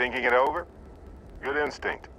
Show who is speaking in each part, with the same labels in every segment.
Speaker 1: thinking it over? Good instinct.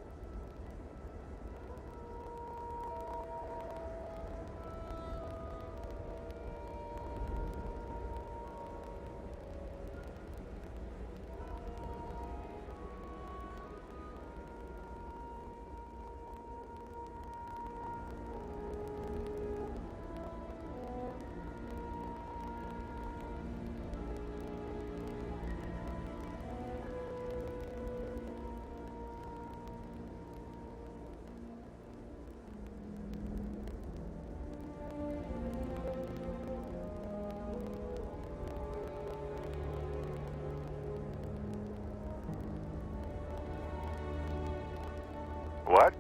Speaker 1: What?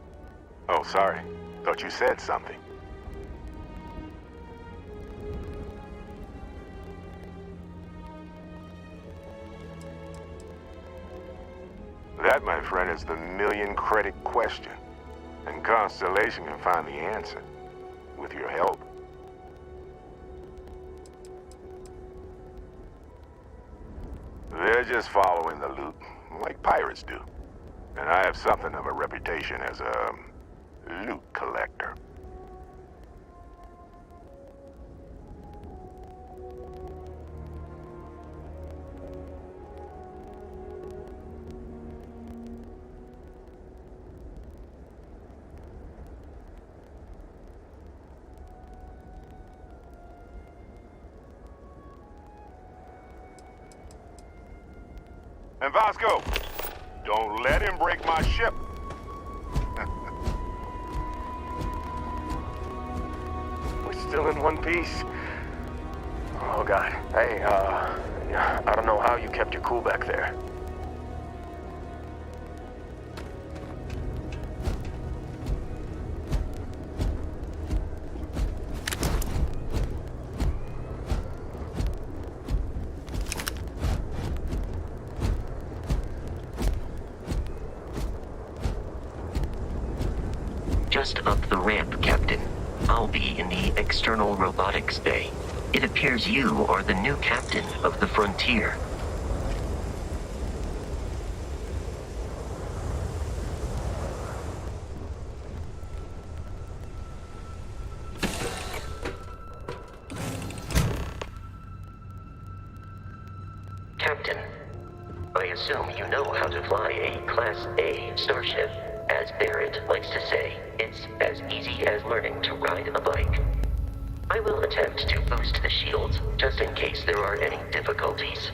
Speaker 1: Oh, sorry. Thought you said something. That, my friend, is the million-credit question. And Constellation can find the answer. With your help. They're just following the loot, like pirates do. And I have something of a reputation as a loot collector. And Vasco, don't let him break my ship.
Speaker 2: We're still in one piece. Oh, God. Hey, I don't know how you kept your cool back there.
Speaker 3: Just up the ramp, Captain. I'll be in the external robotics bay. It appears you are the new captain of the Frontier. Captain, I assume you know how to fly a Class A starship. As Barrett likes to say, it's as easy as learning to ride a bike. I will attempt to boost the shields, just in case there are any difficulties.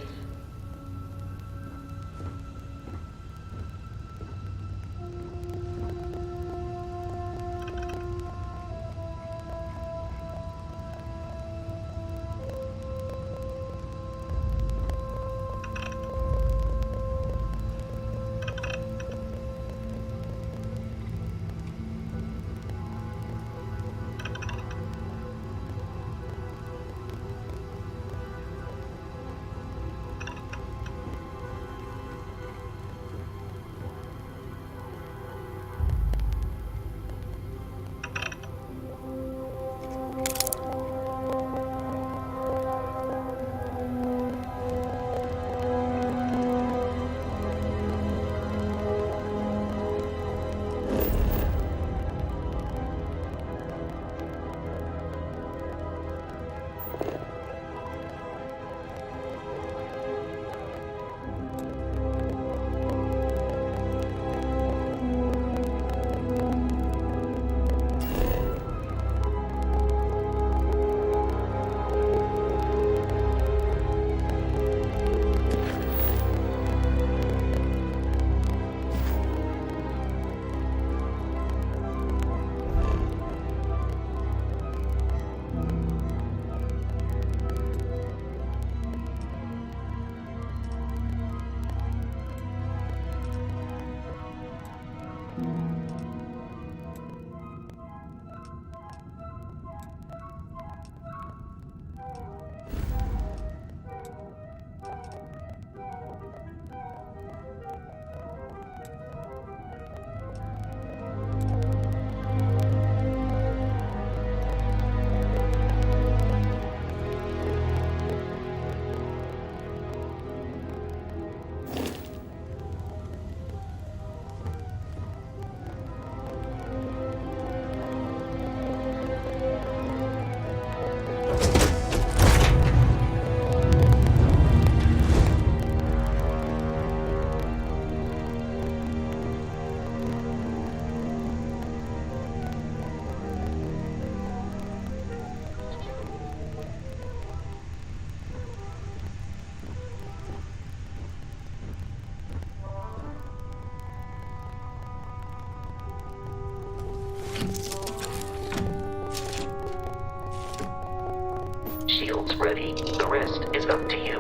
Speaker 3: ready, the rest is up to you.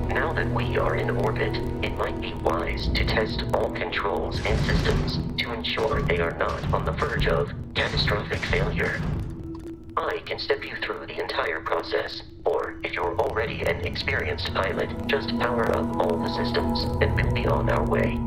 Speaker 3: Now that we are in orbit, it might be wise to test all controls and systems to ensure they are not on the verge of catastrophic failure. I can step you through the entire process, or if you're already an experienced pilot, just power up all the systems and we'll be on our way.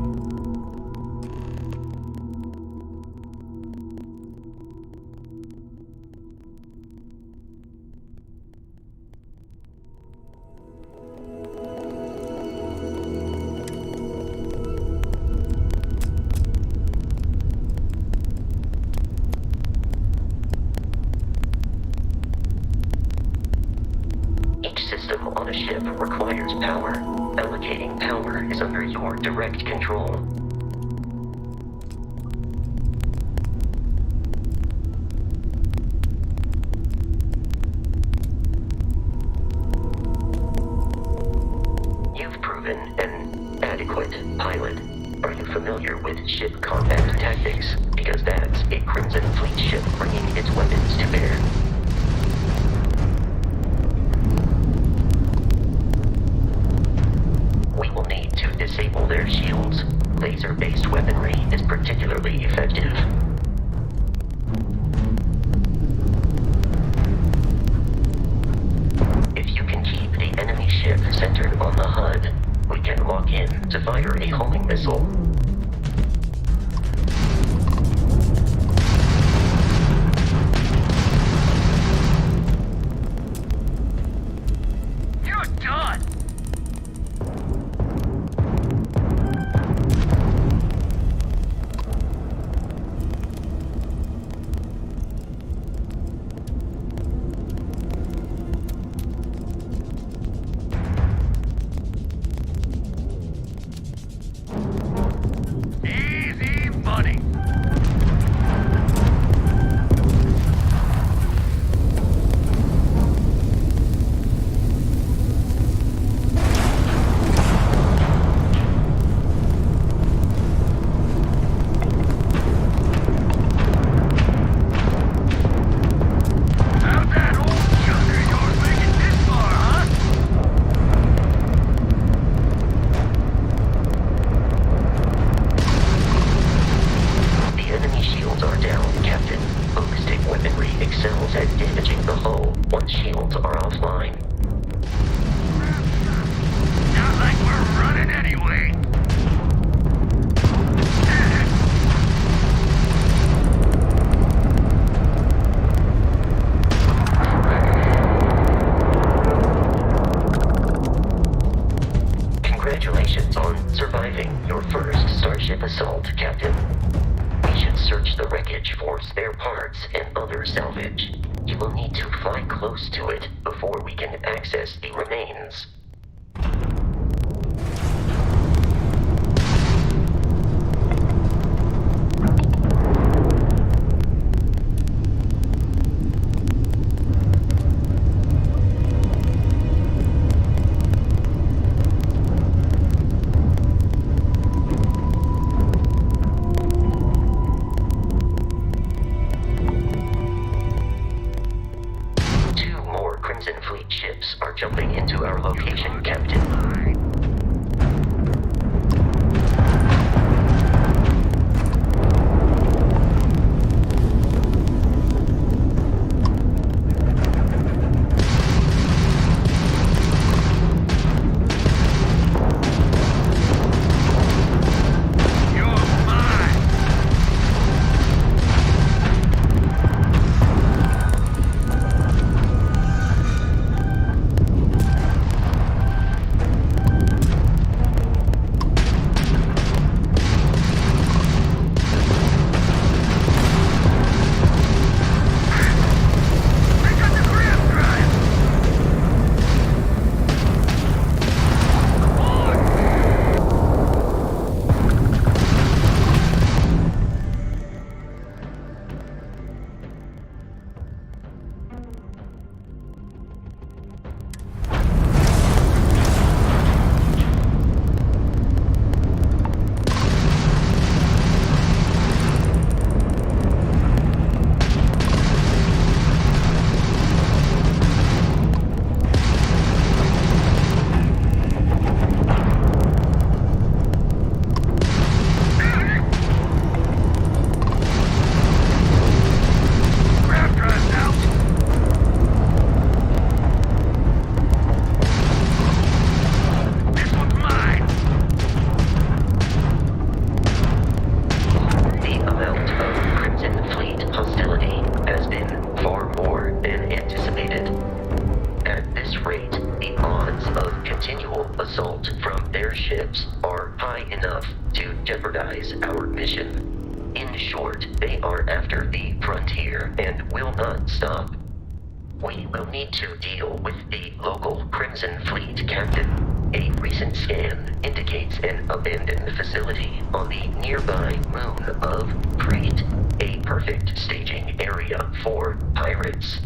Speaker 3: Each system on a ship requires power. Allocating power is under your direct control. You've proven an adequate pilot. Are you familiar with ship combat tactics? Because that's a Crimson Fleet ship bringing its weapons to bear. We will need to disable their shields. Laser-based weaponry is particularly effective. If you can keep the enemy ship centered on the HUD, we can lock in to fire a homing missile.
Speaker 2: You're done! Easy money. How'd that old sugar of yours make it this far, huh?
Speaker 3: The enemy shields are down, Captain. Ballistic weaponry excels at damaging the hull once shields are offline.
Speaker 2: Not like we're running anyway.
Speaker 3: Congratulations on surviving your first Starship assault, Captain. We should search the wreckage for spare parts and other salvage. You will need to fly close to it before we can access the remains. Two more Crimson Fleet ships are jumping into our location, Captain. continual assault from their ships are high enough to jeopardize our mission. In short, they are after the frontier and will not stop. We will need to deal with the local Crimson Fleet captain. A recent scan indicates an abandoned facility on the nearby moon of Crete, a perfect staging area for pirates.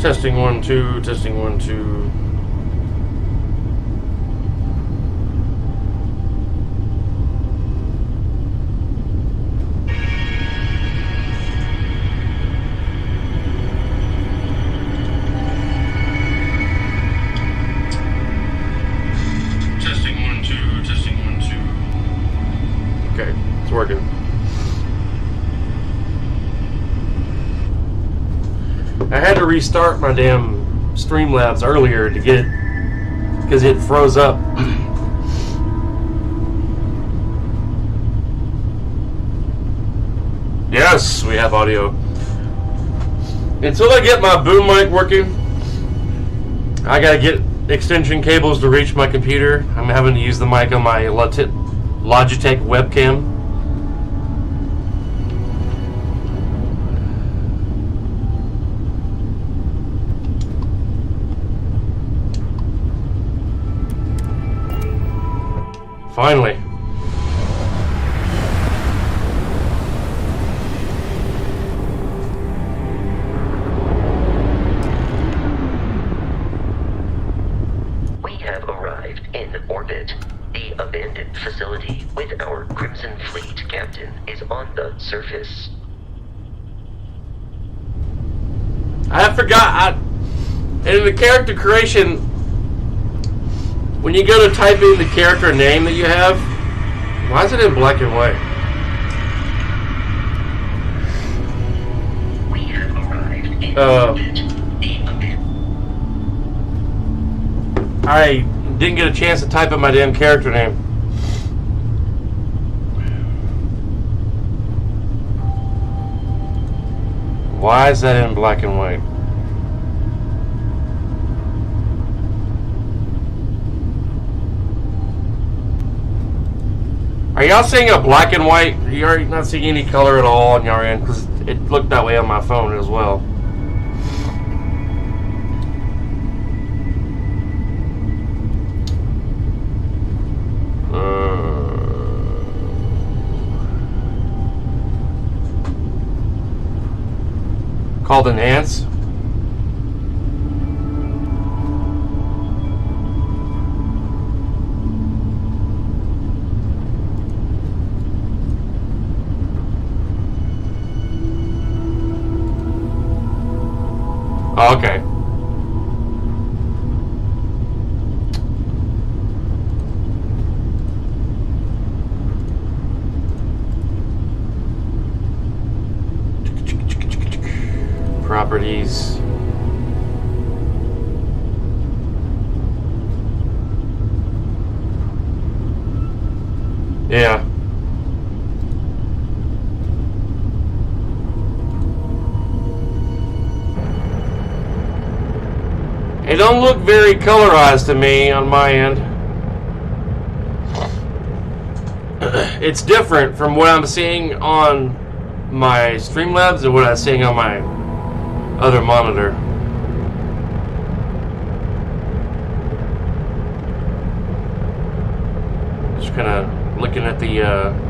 Speaker 4: Testing 1, 2, testing 1, 2. Testing 1, 2, testing 1, 2. Okay, it's working. I had to restart my damn Streamlabs earlier to get it, because it froze up. Yes, we have audio. Until I get my boom mic working, I gotta get extension cables to reach my computer. I'm having to use the mic on my Logitech webcam. Finally.
Speaker 3: We have arrived in orbit. The abandoned facility with our Crimson Fleet captain is on the surface.
Speaker 4: I forgot. In the character creation, when you go to type in the character name that you have, why is it in black and white?
Speaker 3: We have arrived in orbit.
Speaker 4: I didn't get a chance to type in my damn character name. Why is that in black and white? Are y'all seeing a black and white? You're not seeing any color at all on your end, because it looked that way on my phone as well. Called an ants. Okay. Properties. Yeah. It don't look very colorized to me on my end. It's different from what I'm seeing on my Streamlabs and what I'm seeing on my other monitor. Just kind of looking at the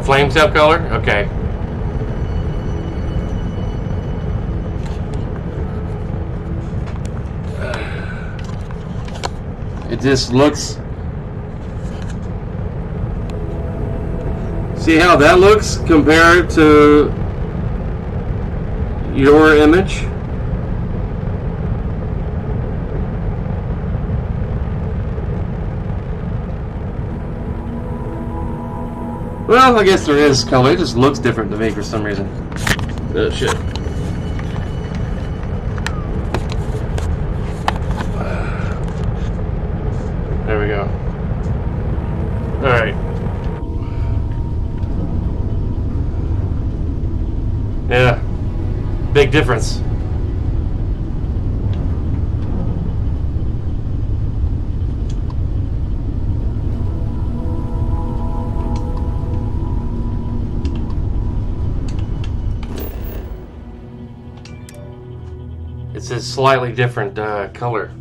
Speaker 4: flame tail color? Okay. It just looks... See how that looks compared to your image? Well, I guess there is color. It just looks different to me for some reason. Oh, shit. There we go. Alright. Yeah. Big difference. It's a slightly different color.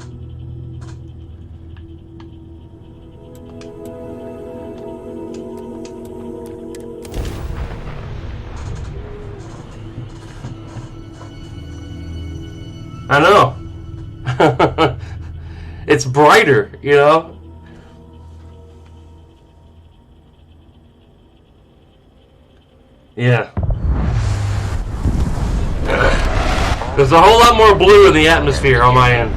Speaker 4: I know. It's brighter, you know? Yeah. There's a whole lot more blue in the atmosphere on my end.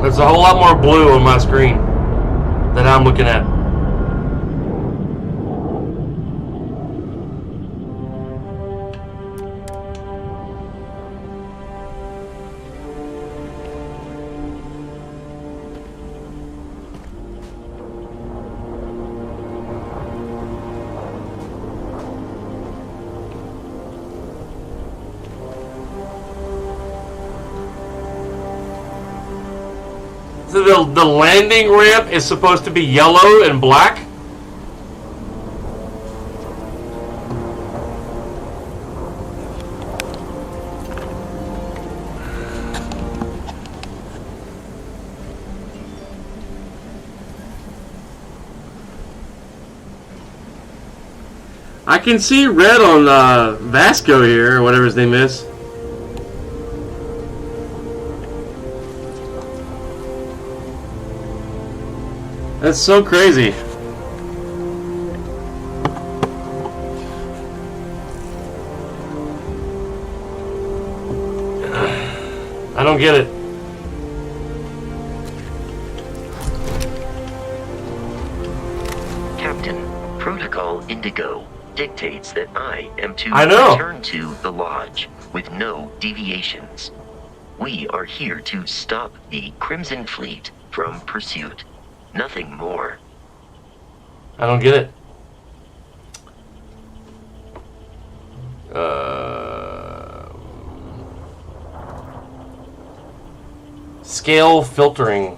Speaker 4: There's a whole lot more blue on my screen that I'm looking at. So the landing ramp is supposed to be yellow and black? I can see red on Vasco here, or whatever his name is. That's so crazy. I don't get it.
Speaker 3: Captain, Protocol Indigo dictates that I am to return to the Lodge with no deviations. We are here to stop the Crimson Fleet from pursuit. Nothing more.
Speaker 4: I don't get it. Scale filtering.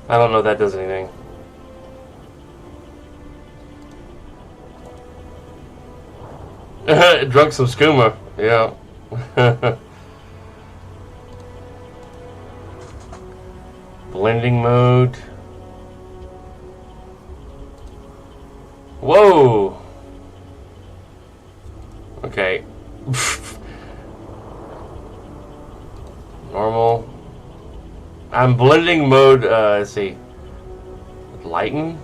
Speaker 4: I don't know if that does anything. Drunk some skooma, yeah. Blending mode. Whoa. Okay. Normal. I'm blending mode, let's see. Lighten?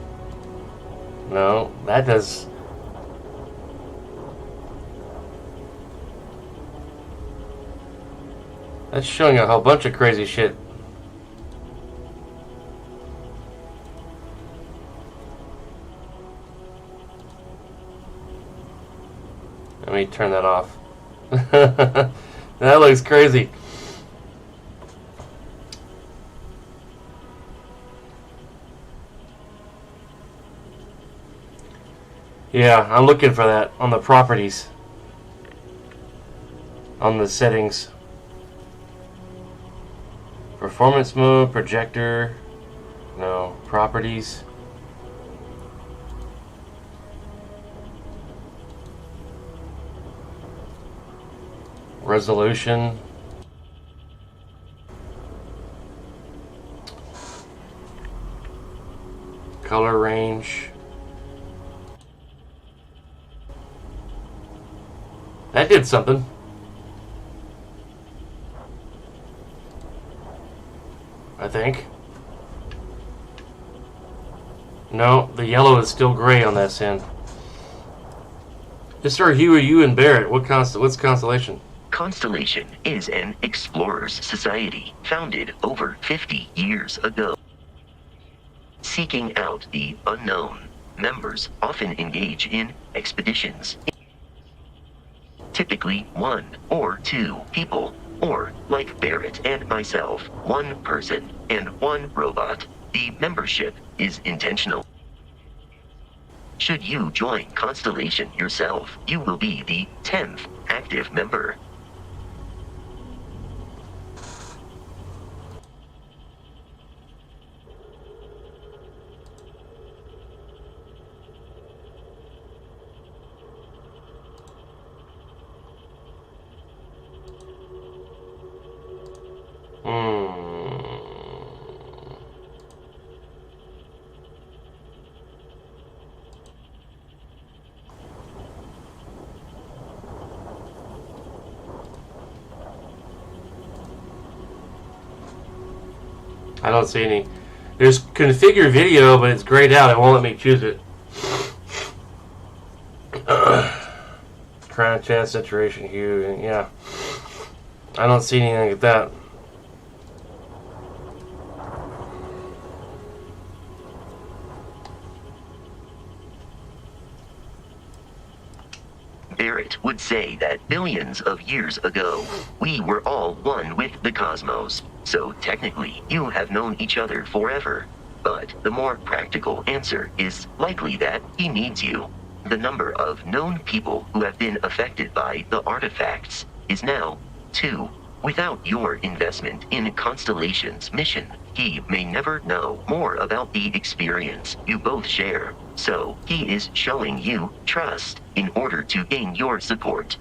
Speaker 4: No, that does... That's showing a whole bunch of crazy shit. Let me turn that off. That looks crazy. Yeah, I'm looking for that on the properties. On the settings. Performance mode, projector, no, properties. Resolution. Color range. That did something. I think. No, the yellow is still gray on that end. Mr. Huey, you and Barrett, what's Constellation?
Speaker 3: Constellation is an explorers society founded over 50 years ago. Seeking out the unknown, members often engage in expeditions. Typically 1 or 2 people, or, like Barrett and myself, 1 person and 1 robot. The membership is intentional. Should you join Constellation yourself, you will be the 10th active member.
Speaker 4: I don't see any. There's configure video, but it's grayed out. It won't let me choose it. Crown chat, saturation, hue, yeah. I don't see anything like that.
Speaker 3: Barrett would say that billions of years ago, we were all one with the cosmos. So technically, you have known each other forever. But the more practical answer is likely that he needs you. The number of known people who have been affected by the artifacts is now 2. Without your investment in Constellation's mission, he may never know more about the experience you both share. So he is showing you trust in order to gain your support.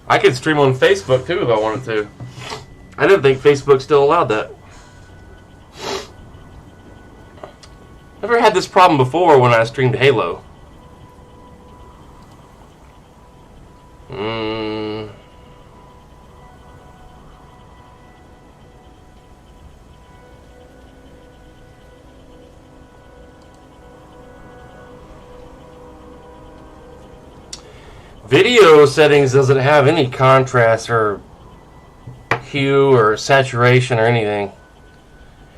Speaker 4: I could stream on Facebook too if I wanted to. I didn't think Facebook still allowed that. Never had this problem before when I streamed Halo. Video settings doesn't have any contrast or hue or saturation or anything.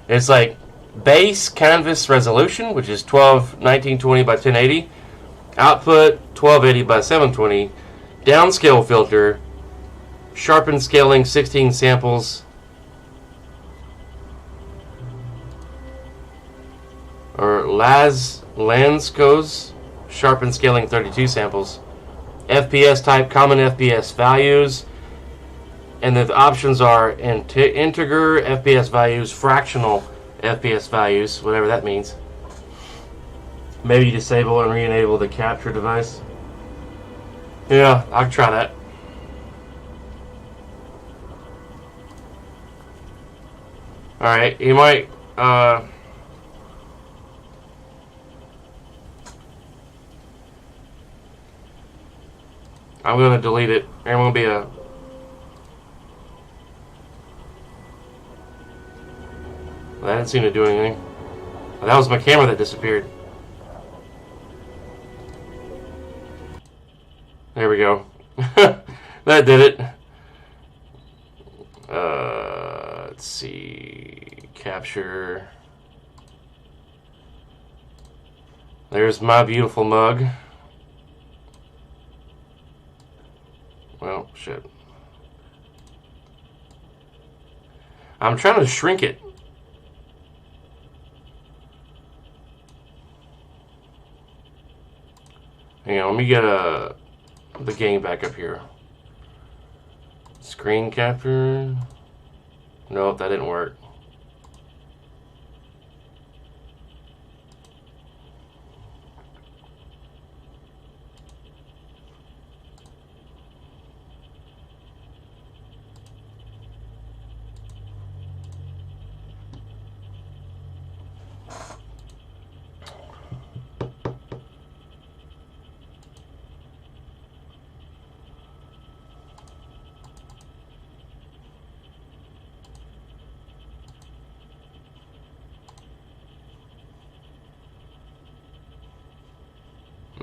Speaker 4: It's like base canvas resolution, which is 1920 by 1080, output 1280 by 720, downscale filter, sharpen scaling 16 samples, or Lansco's sharpen scaling 32 samples. FPS type, common FPS values, and the options are integer FPS values, fractional FPS values, whatever that means. Maybe disable and re-enable the capture device. Yeah, I'll try that. Alright, you might I'm going to delete it. There won't be a... That didn't seem to do anything. Oh, that was my camera that disappeared. There we go. That did it. Let's see. Capture. There's my beautiful mug. Well, shit. I'm trying to shrink it. Hang on, let me get the game back up here. Screen capture. Nope, that didn't work.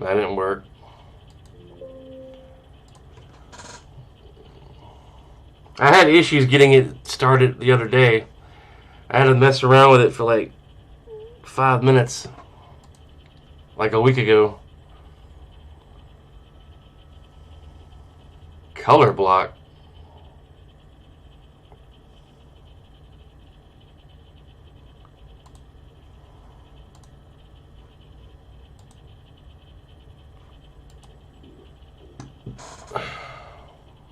Speaker 4: That didn't work. I had issues getting it started the other day. I had to mess around with it for like 5 minutes, like a week ago. Color block.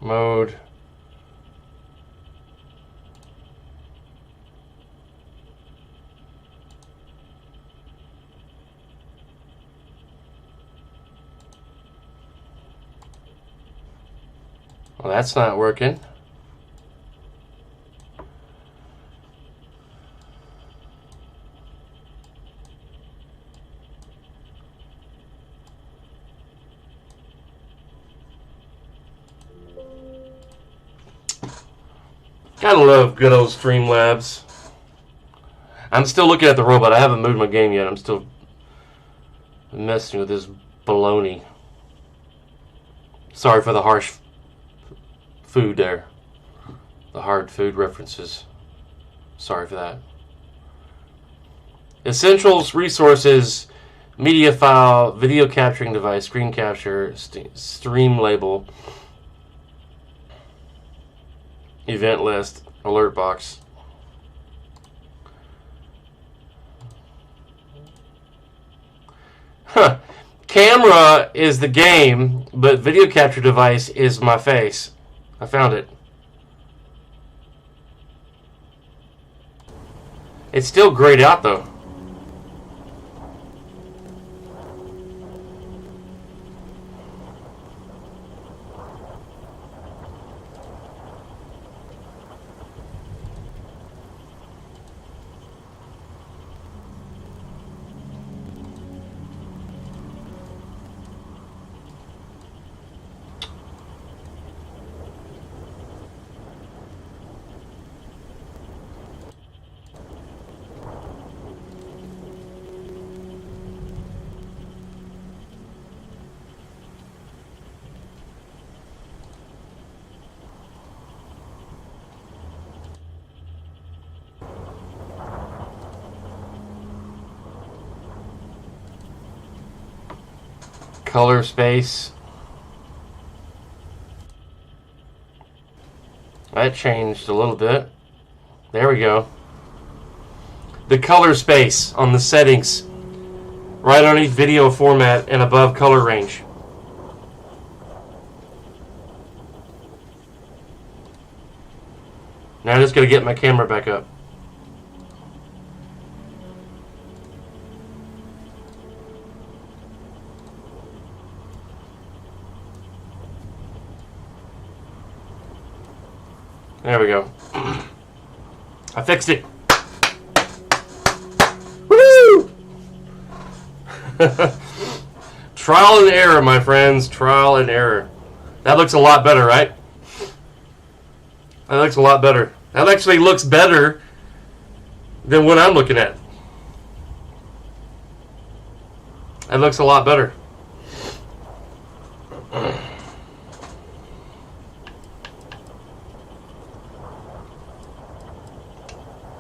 Speaker 4: Mode. Well, that's not working. Gotta love good old Streamlabs. I'm still looking at the robot. I haven't moved my game yet. I'm still messing with this baloney. Sorry for the harsh food there. The hard food references. Sorry for that. Essentials, resources, media file, video capturing device, screen capture, stream label, event list, alert box. Huh. Camera is the game, but video capture device is my face. I found it. It's still grayed out though. Color space. That changed a little bit. There we go. The color space on the settings. Right underneath video format and above color range. Now I'm just going to get my camera back up. There we go. I fixed it. Woo! Trial and error, my friends. Trial and error. That looks a lot better, right? That looks a lot better. That actually looks better than what I'm looking at. That looks a lot better.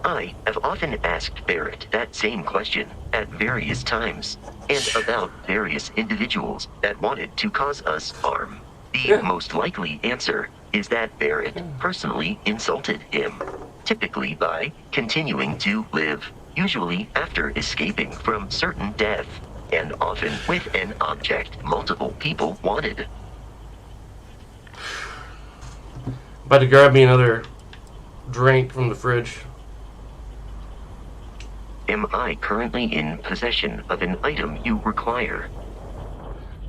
Speaker 3: I have often asked Barrett that same question at various times, and about various individuals that wanted to cause us harm. The most likely answer is that Barrett personally insulted him, typically by continuing to live, usually after escaping from certain death, and often with an object multiple people wanted.
Speaker 4: About to grab me another drink from the fridge.
Speaker 3: Am I currently in possession of an item you require?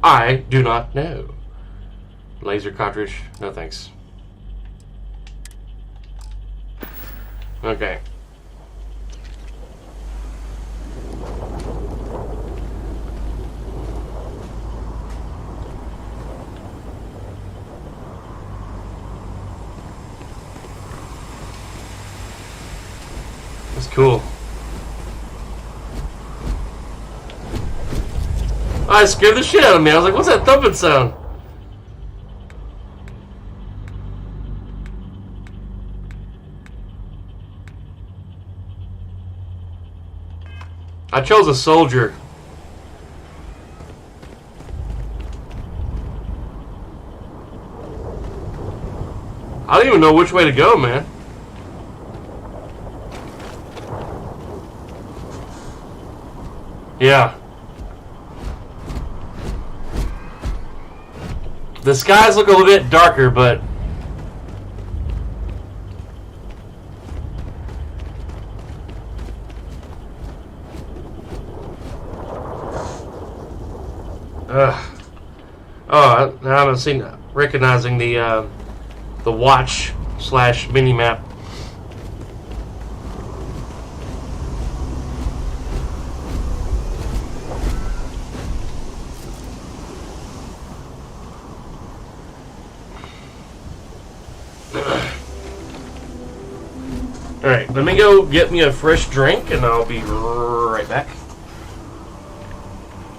Speaker 4: I do not know. Laser cartridge? No thanks. Okay. That's cool. I scared the shit out of me. I was like, what's that thumping sound? I chose a soldier. I don't even know which way to go, man. Yeah. The skies look a little bit darker, but oh, now I'm recognizing the watch / mini map. Alright, let me go get me a fresh drink and I'll be right back.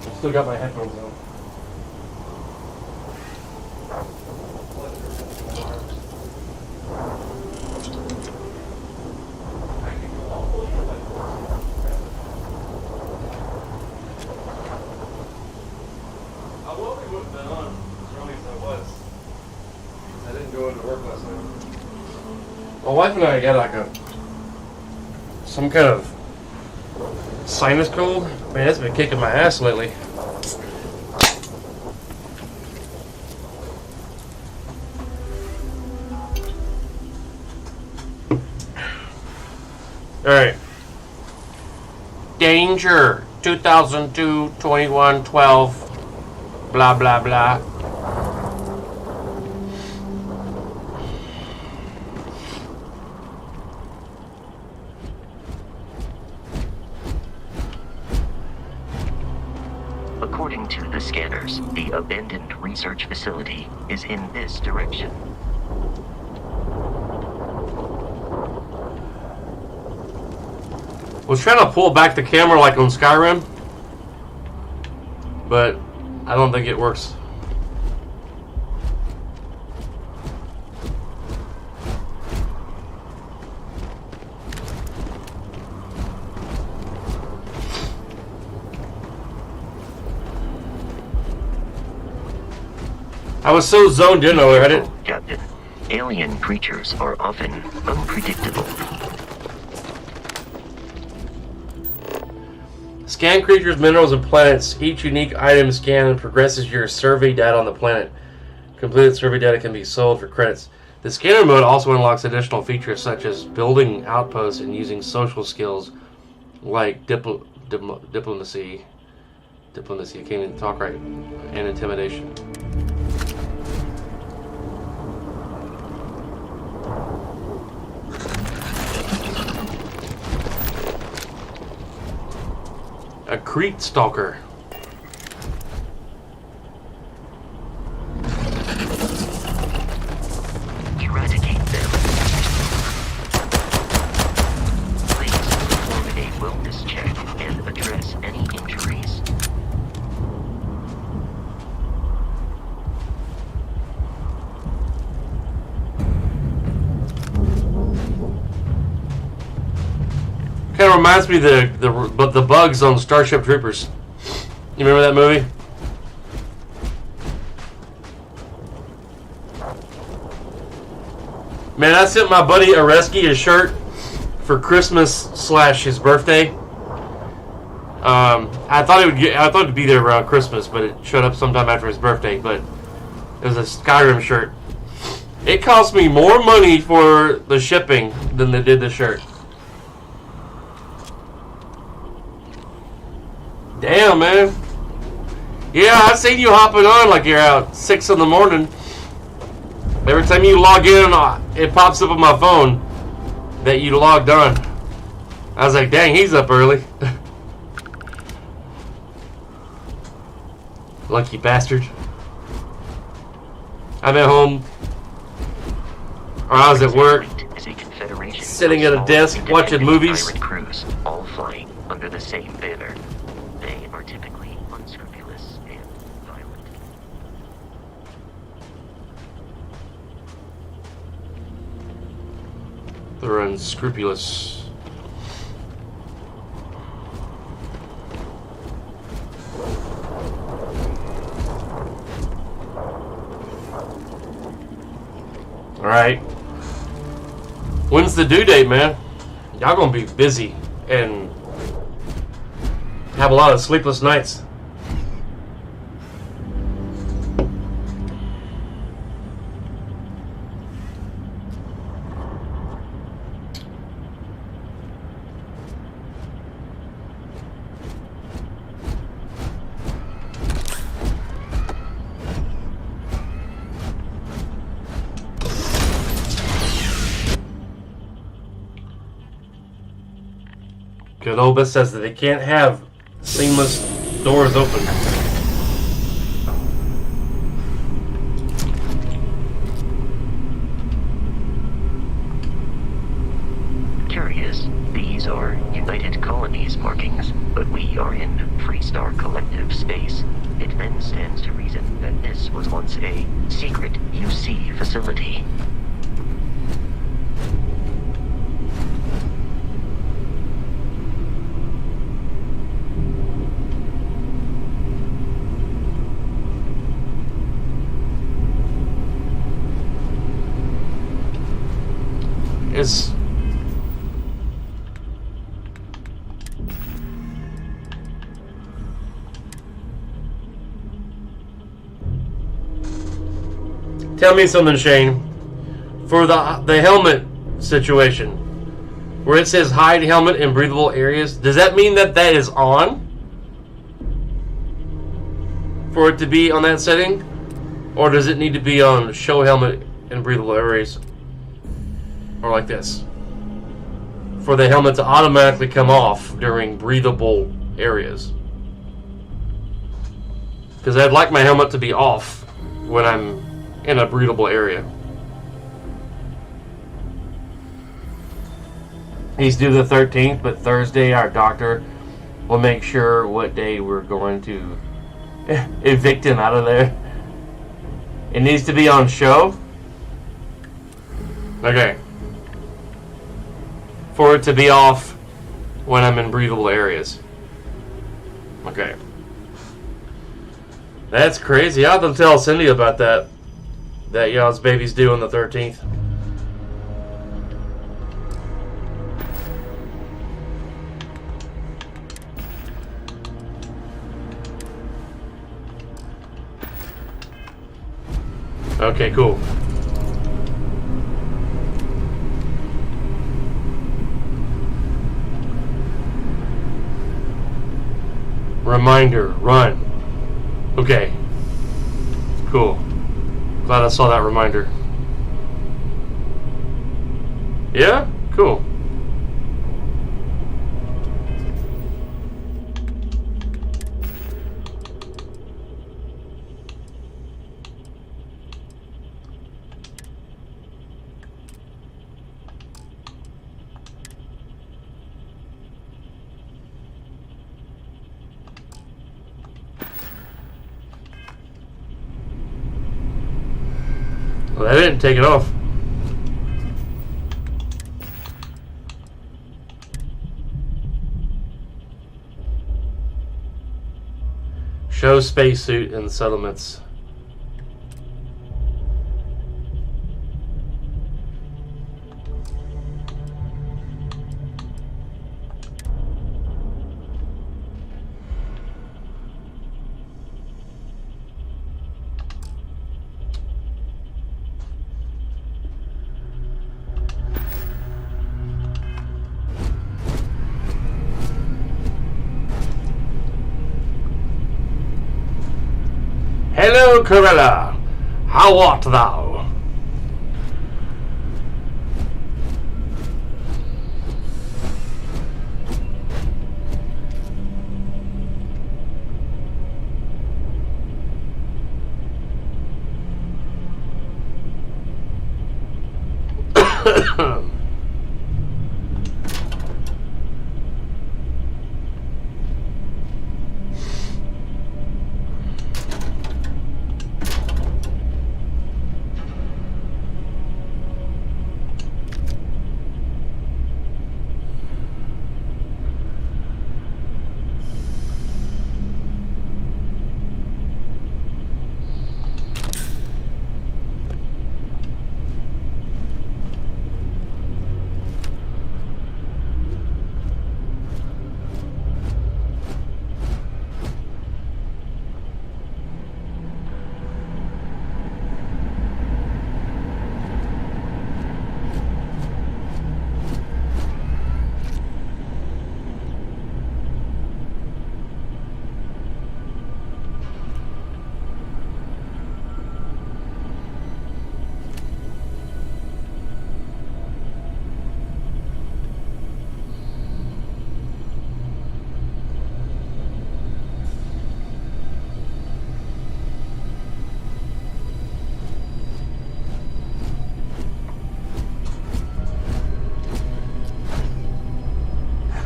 Speaker 4: I still got my headphones on. I probably would have been on as early as I was. I didn't go into work last night. My wife and I got some kind of sinus cold. Man, it's been kicking my ass lately. Alright. Danger. 2002, 21, 12. Blah, blah, blah.
Speaker 3: According to the scanners, the abandoned research facility is in this direction.
Speaker 4: Was trying to pull back the camera like on Skyrim, but I don't think it works. I was so zoned in earlier, I didn't...
Speaker 3: Captain, alien creatures are often unpredictable.
Speaker 4: Scan creatures, minerals, and planets. Each unique item scanned progresses your survey data on the planet. Completed survey data can be sold for credits. The scanner mode also unlocks additional features such as building outposts and using social skills like diplomacy, I can't even talk right, and intimidation. A Crete Stalker.
Speaker 3: Eradicate them. Please perform a wellness check and address any injuries.
Speaker 4: Kind of reminds me of the bugs on Starship Troopers. You remember that movie? Man, I sent my buddy Areski a shirt for Christmas / his birthday. I thought it'd be there around Christmas, but it showed up sometime after his birthday. But it was a Skyrim shirt. It cost me more money for the shipping than they did the shirt. Damn, man. Yeah, I've seen you hopping on like you're out 6 in the morning. Every time you log in, it pops up on my phone that you logged on. I was like, dang, he's up early. Lucky bastard. I'm at home, or I was at work, sitting at a desk watching movies.
Speaker 3: Pirate crews, all flying under the same banner. They are typically unscrupulous and violent.
Speaker 4: They're unscrupulous. Alright? When's the due date, man? Y'all gonna be busy and have a lot of sleepless nights. Good old Beth says that they can't have seamless doors open.
Speaker 3: Curious. These are United Colonies markings, but we are in Freestar Collective space. It then stands to reason that this was once a secret UC facility.
Speaker 4: Is tell me something, Shane. For the helmet situation, where it says hide helmet in breathable areas, does that mean that that is on? For it to be on that setting? Or does it need to be on show helmet in breathable areas? Or like this? For the helmet to automatically come off during breathable areas. Because I'd like my helmet to be off when I'm in a breathable area. He's due the 13th, but Thursday our doctor will make sure what day we're going to evict him out of there. It needs to be on show? Okay. For it to be off when I'm in breathable areas. Okay. That's crazy. I'll have to tell Cindy about that. That y'all's baby's due on the 13th. Okay, cool. Reminder, run. Okay. Cool. Glad I saw that reminder. Yeah? Cool. Well, I didn't take it off. Show spacesuit in settlements. Hello, Corella. How art thou?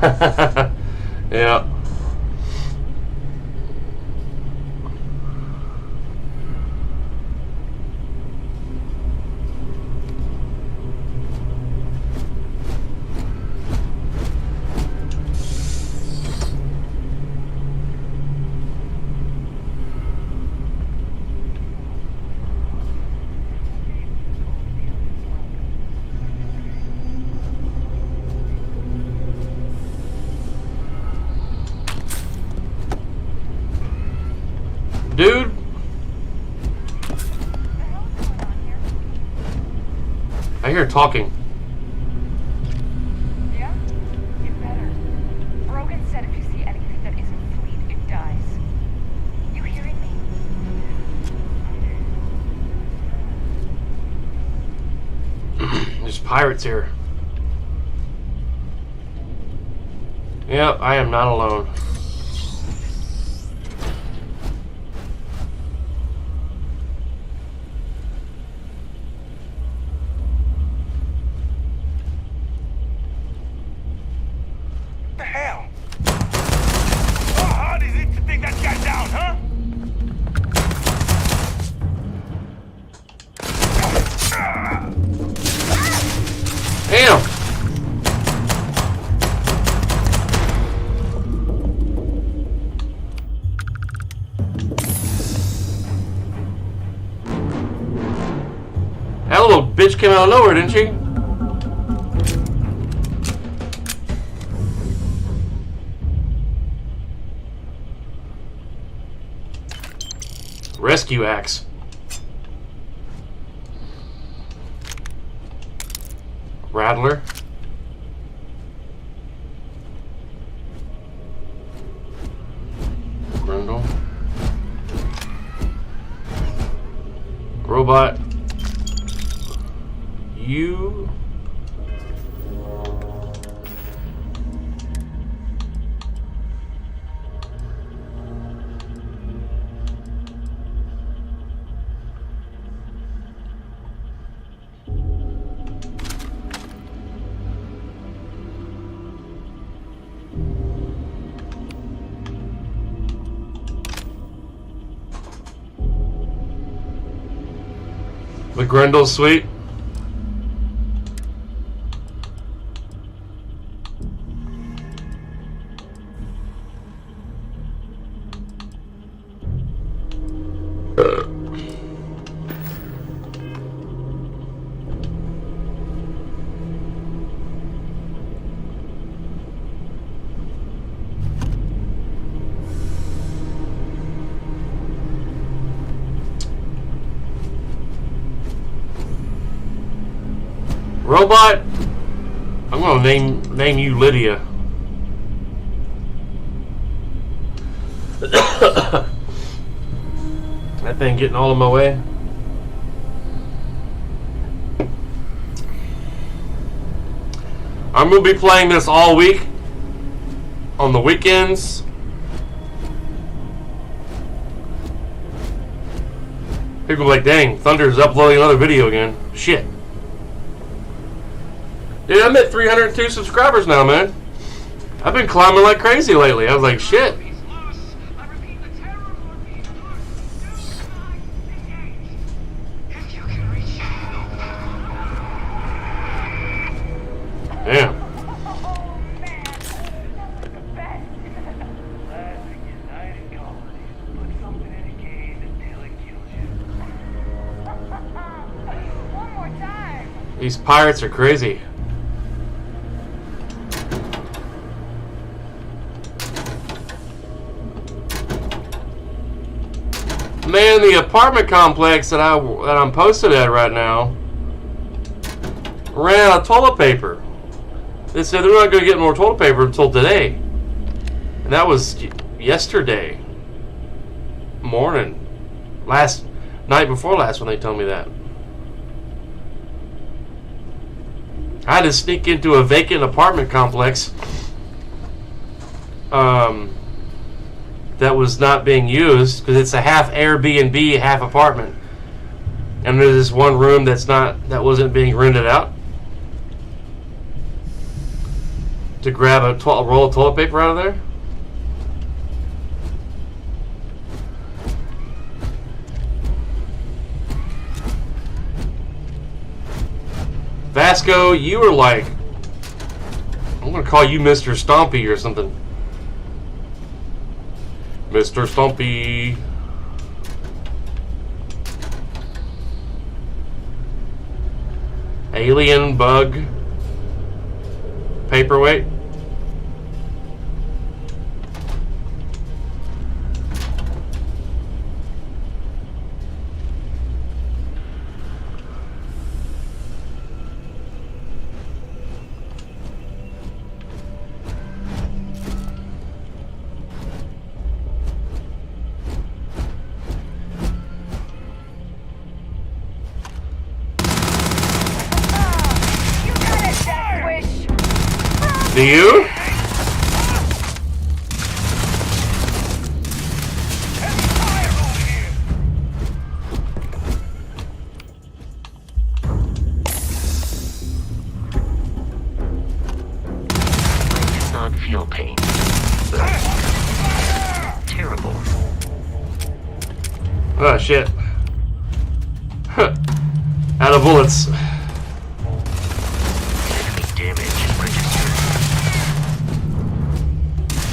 Speaker 4: Yeah. Dude. I hear talking.
Speaker 5: Yeah? You better. Brogan said if you see anything that isn't fleet, it dies. You hearing me?
Speaker 4: There's pirates here. Yep, I am not alone.
Speaker 2: What the hell? How hard is it to take that guy down, huh?
Speaker 4: Damn! That little bitch came out of nowhere, didn't she? Rescue axe. Rattler. Grendel. Robot. You. The Grendel suite. Robot, I'm gonna name you Lydia. That thing getting all in my way. I'm gonna be playing this all week on the weekends. People are like, dang, Thunder's uploading another video again. Shit. Dude, I'm at 302 subscribers now, man. I've been climbing like crazy lately. I was like, shit. Damn.
Speaker 5: One more time.
Speaker 4: These pirates are crazy. Man, the apartment complex that I'm posted at right now ran out of toilet paper. They said they're not going to get more toilet paper until today, and that was yesterday morning, last night before last when they told me that. I had to sneak into a vacant apartment complex that was not being used because it's a half Airbnb, half apartment, and there's this one room that wasn't being rented out. to grab a roll of toilet paper out of there? Vasco, you were like, I'm gonna call you Mr. Stompy or something. Mr. Stompy. Alien bug. Paperweight. Do you?
Speaker 3: I do not feel pain. Terrible.
Speaker 4: Oh shit. Huh. Out of bullets.
Speaker 3: Enemy damage registered.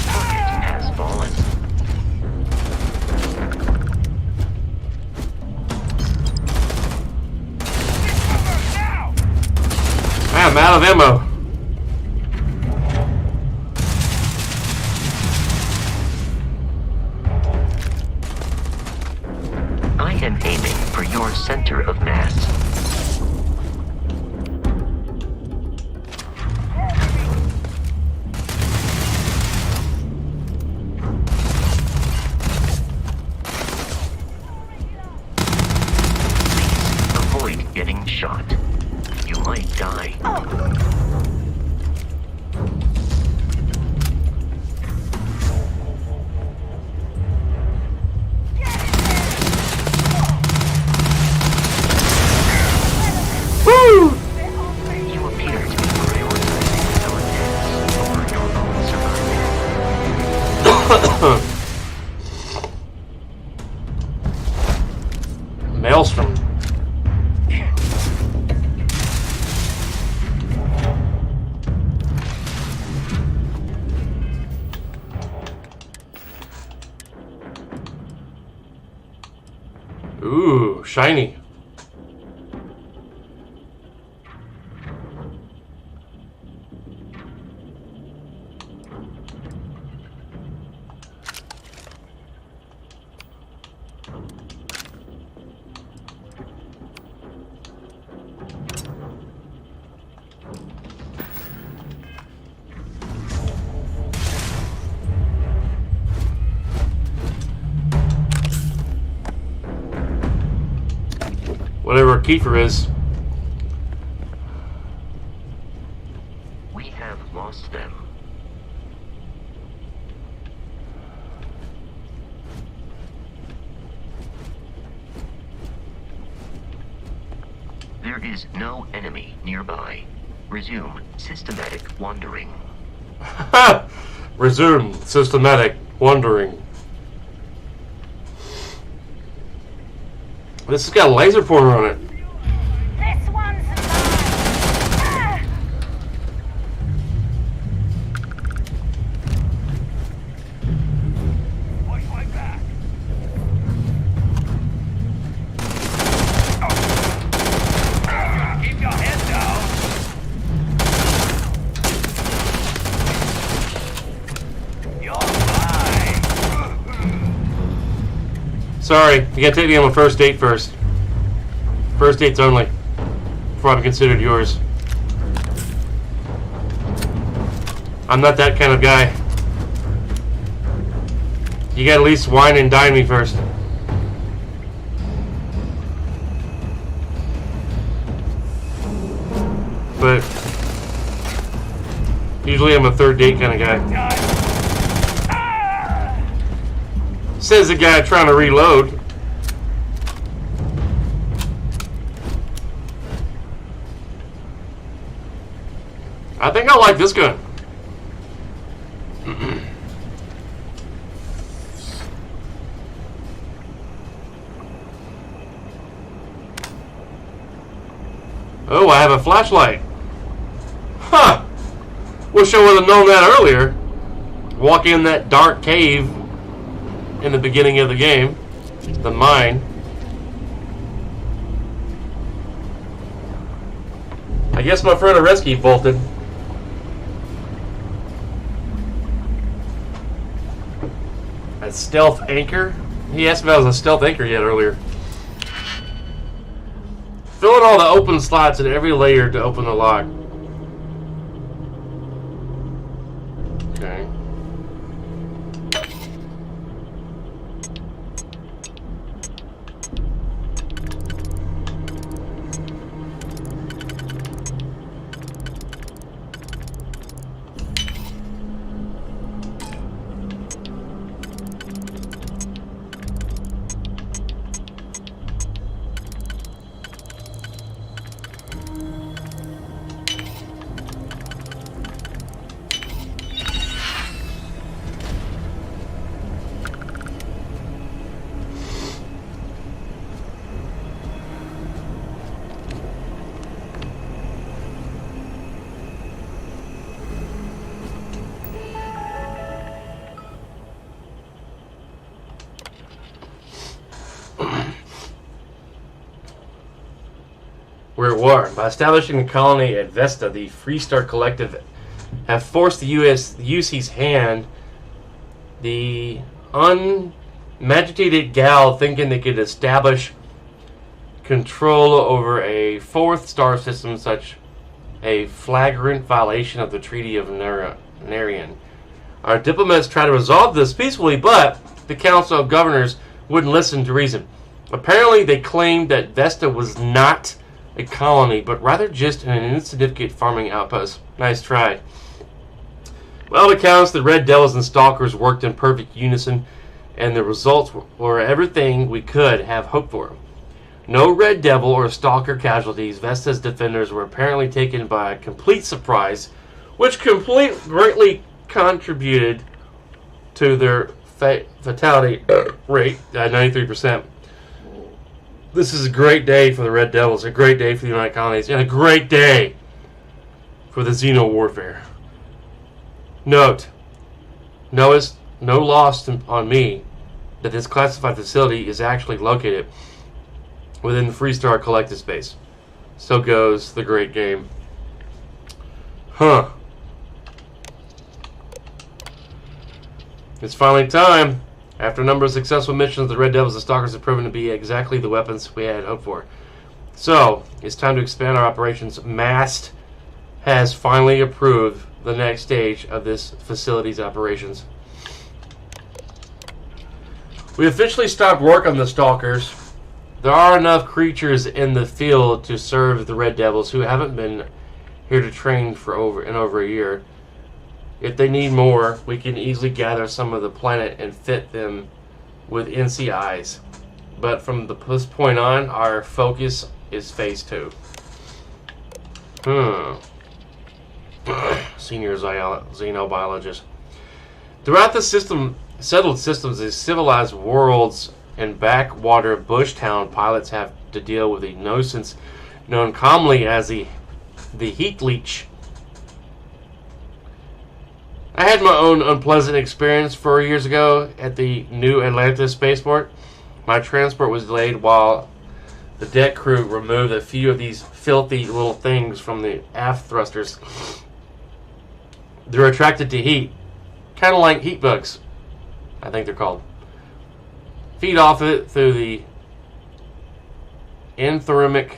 Speaker 3: Target has fallen.
Speaker 4: I'm out of ammo.
Speaker 3: I am aiming for your center of mass. Please avoid getting shot. You might die.
Speaker 4: Woo!
Speaker 3: You appear to be prioritizing your deaths over your own survival.
Speaker 4: Maelstrom. Ooh, shiny. Whatever Kiefer is.
Speaker 3: We have lost them. There is no enemy nearby. Resume systematic wandering.
Speaker 4: Resume systematic wandering. This has got a laser pointer on it.
Speaker 5: This one's mine.
Speaker 2: Watch my back. Keep your head down. You're fine.
Speaker 4: Sorry, you gotta take me on a first date first. First dates only. Before I'm considered yours. I'm not that kind of guy. You gotta at least wine and dine me first. But usually I'm a third date kind of guy. Says the guy trying to reload. I think I like this gun. Oh, I have a flashlight. Huh. Wish I would have known that earlier. Walking in that dark cave in the beginning of the game. The mine. I guess my friend Areski bolted. A stealth anchor? He asked if I was a stealth anchor yet earlier. Fill in all the open slots in every layer to open the lock. Okay. Where it was. By establishing a colony at Vesta, the Freestar Collective have forced the UC's hand. The unmagitated gal thinking they could establish control over a fourth star system, such a flagrant violation of the Treaty of Narian. Our diplomats try to resolve this peacefully, but the Council of Governors wouldn't listen to reason. Apparently, they claimed that Vesta was not a colony, but rather just an insignificant farming outpost. Nice try. By all accounts, the Red Devils and Stalkers worked in perfect unison, and the results were everything we could have hoped for. No Red Devil or Stalker casualties. Vesta's defenders were apparently taken by a complete surprise, which greatly contributed to their fatality rate at 93%. This is a great day for the Red Devils, a great day for the United Colonies, and a great day for the Xeno warfare. Note, no loss on me that this classified facility is actually located within the Freestar Collective space. So goes the great game. Huh. It's finally time. After a number of successful missions, the Red Devils and Stalkers have proven to be exactly the weapons we had hoped for. So, it's time to expand our operations. MAST has finally approved the next stage of this facility's operations. We officially stopped work on the Stalkers. There are enough creatures in the field to serve the Red Devils who haven't been here to train for over a year. If they need more, we can easily gather some of the planet and fit them with NCIs. But from this point on, our focus is Phase 2. Senior xenobiologist. Throughout the settled systems of civilized worlds and backwater bushtown, pilots have to deal with a nuisance known commonly as the heat leech. I had my own unpleasant experience 4 years ago at the New Atlantis spaceport. My transport was delayed while the deck crew removed a few of these filthy little things from the aft thrusters. They're attracted to heat, kind of like heat bugs, I think they're called. Feed off it through the endothermic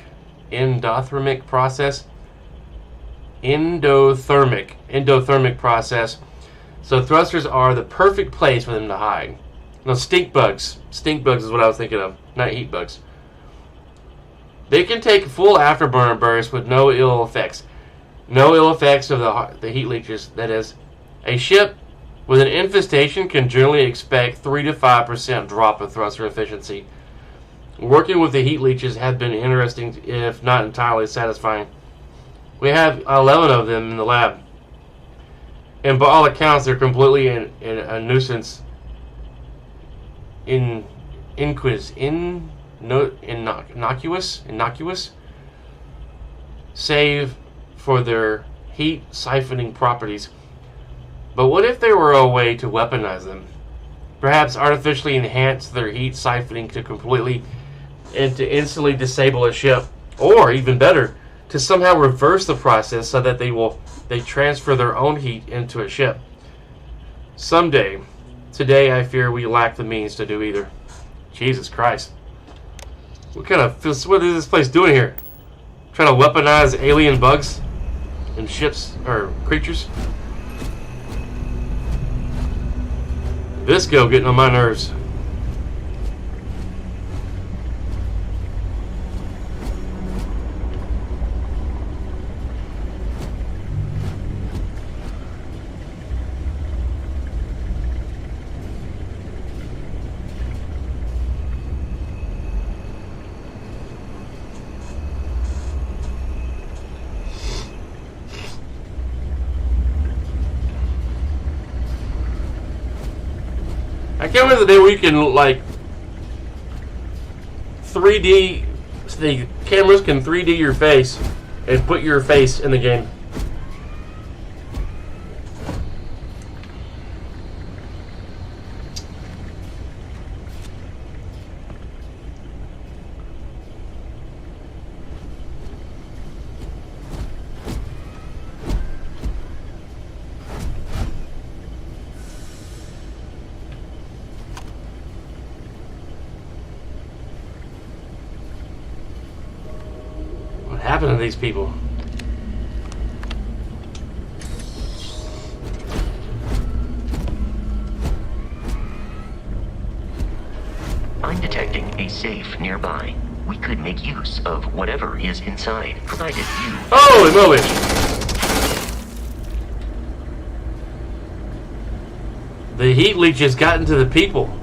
Speaker 4: process. Endothermic process. So thrusters are the perfect place for them to hide. No, stink bugs. Stink bugs is what I was thinking of, not heat bugs. They can take full afterburner bursts with no ill effects. No ill effects of the heat leeches, that is. A ship with an infestation can generally expect 3 to 5% drop of thruster efficiency. Working with the heat leeches has been interesting, if not entirely satisfying. We have 11 of them in the lab. And by all accounts, they're completely a nuisance. Innocuous. save for their heat siphoning properties. But what if there were a way to weaponize them? Perhaps artificially enhance their heat siphoning to completely and to instantly disable a ship, or even better, to somehow reverse the process so that they transfer their own heat into a ship. Someday. Today I fear we lack the means to do either. Jesus Christ. What is this place doing here? Trying to weaponize alien bugs and ships or creatures? This go getting on my nerves. I can't remember the day where you can, like, 3D, the cameras can 3D your face and put your face in the game. What happened to these people?
Speaker 3: I'm detecting a safe nearby. We could make use of whatever is inside, provided you...
Speaker 4: Holy moly! The heat leech has gotten to the people.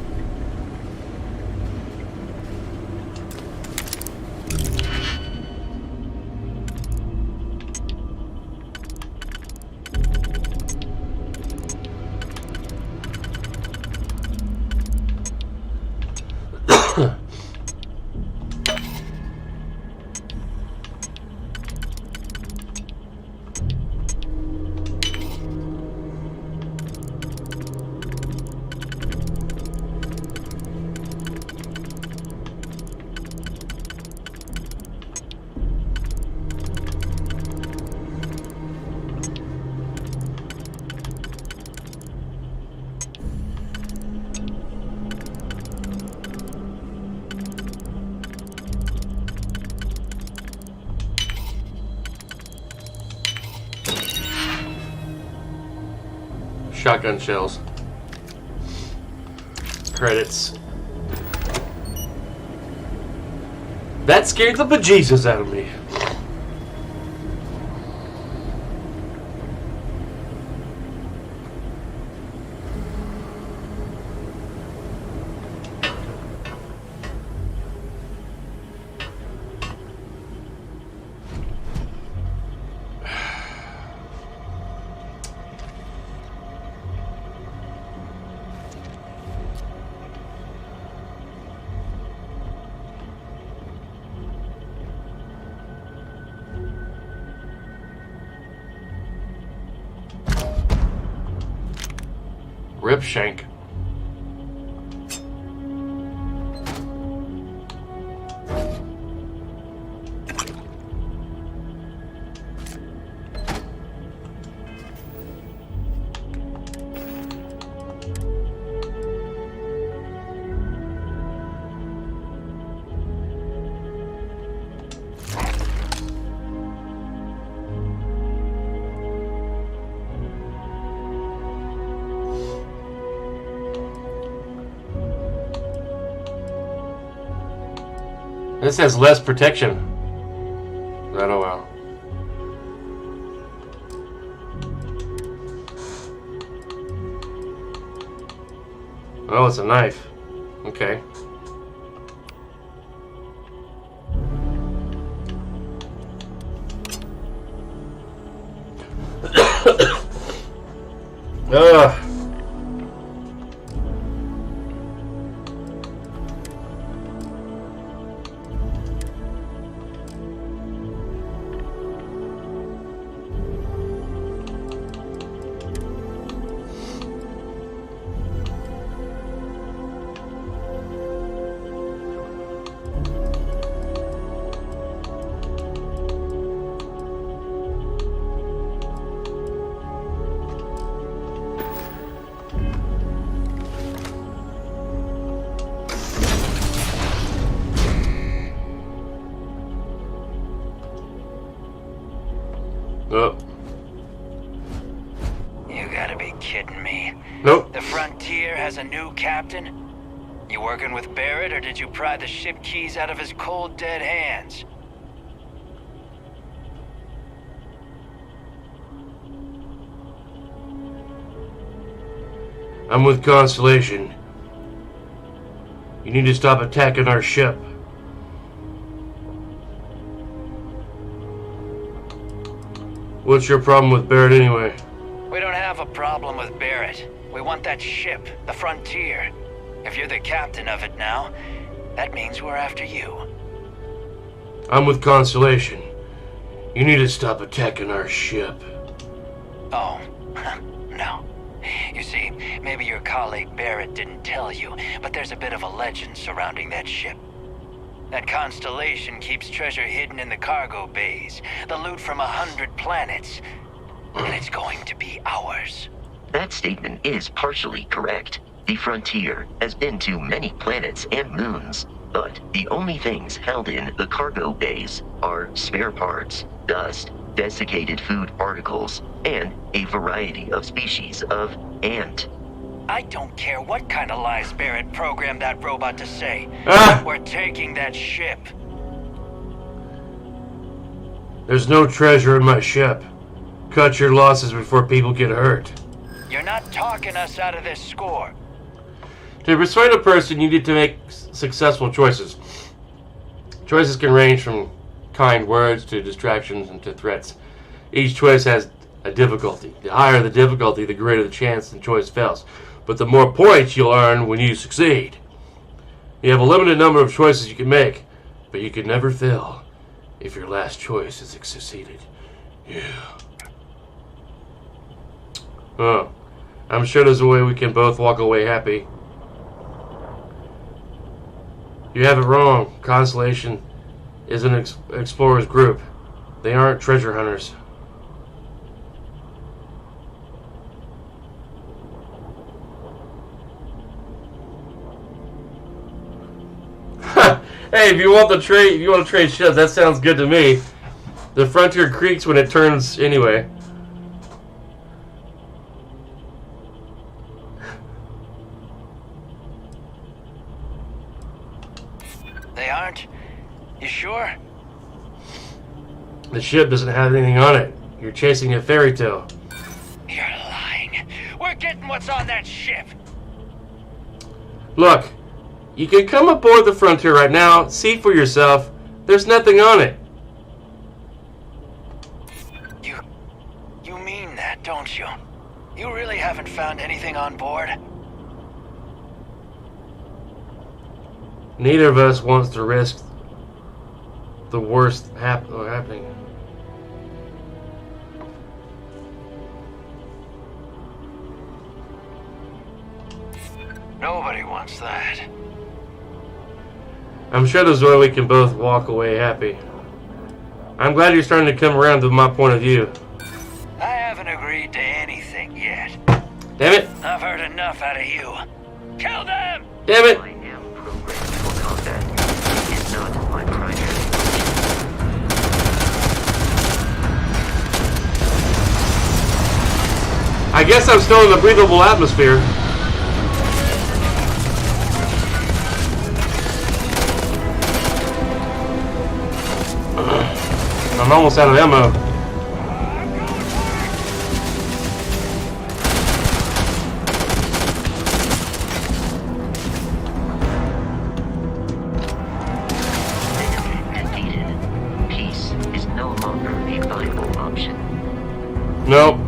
Speaker 4: Shotgun shells. Credits. That scared the bejesus out of me. Ripshank. This has less protection. Oh well. Oh, it's a knife. Okay. Ugh. Oh.
Speaker 6: You gotta be kidding me.
Speaker 4: Nope.
Speaker 6: The Frontier has a new captain? You working with Barrett, or did you pry the ship keys out of his cold, dead hands?
Speaker 4: I'm with Constellation. You need to stop attacking our ship. What's your problem with Barrett anyway?
Speaker 6: We don't have a problem with Barrett. We want that ship, the Frontier. If you're the captain of it now, that means we're after you.
Speaker 4: I'm with Constellation. You need to stop attacking our ship.
Speaker 6: Oh, no. You see, maybe your colleague Barrett didn't tell you, but there's a bit of a legend surrounding that ship. That Constellation keeps treasure hidden in the cargo bays, the loot from 100 planets, and it's going to be ours.
Speaker 3: That statement is partially correct. The Frontier has been to many planets and moons, but the only things held in the cargo bays are spare parts, dust, desiccated food particles, and a variety of species of ant.
Speaker 6: I don't care what kind of lies Barrett programmed that robot to say. We're taking that ship.
Speaker 4: There's no treasure in my ship. Cut your losses before people get hurt.
Speaker 6: You're not talking us out of this score.
Speaker 4: To persuade a person, you need to make successful choices. Choices can range from kind words to distractions and to threats. Each choice has a difficulty. The higher the difficulty, the greater the chance the choice fails. But the more points you'll earn when you succeed. You have a limited number of choices you can make, but you can never fail if your last choice is succeeded. Yeah. Oh, I'm sure there's a way we can both walk away happy. You have it wrong. Constellation is an explorers group. They aren't treasure hunters. Hey, if you want to trade ships, that sounds good to me. The Frontier creaks when it turns anyway.
Speaker 6: They aren't? You sure?
Speaker 4: The ship doesn't have anything on it. You're chasing a fairy tale.
Speaker 6: You're lying. We're getting what's on that ship.
Speaker 4: Look, you can come aboard the Frontier right now, see for yourself. There's nothing on it.
Speaker 6: You mean that, don't you? You really haven't found anything on board?
Speaker 4: Neither of us wants to risk the worst happening.
Speaker 6: Nobody wants that.
Speaker 4: I'm sure there's a way we can both walk away happy. I'm glad you're starting to come around to my point of view.
Speaker 6: I haven't agreed to anything yet.
Speaker 4: Damn it!
Speaker 6: I've heard enough out of you. Kill them!
Speaker 4: Damn it!
Speaker 3: I am programmed for combat. It is not my primary.
Speaker 4: I guess I'm still in the breathable atmosphere. I'm almost out of ammo.
Speaker 3: Defeated. Peace is no longer a viable option.
Speaker 4: Nope.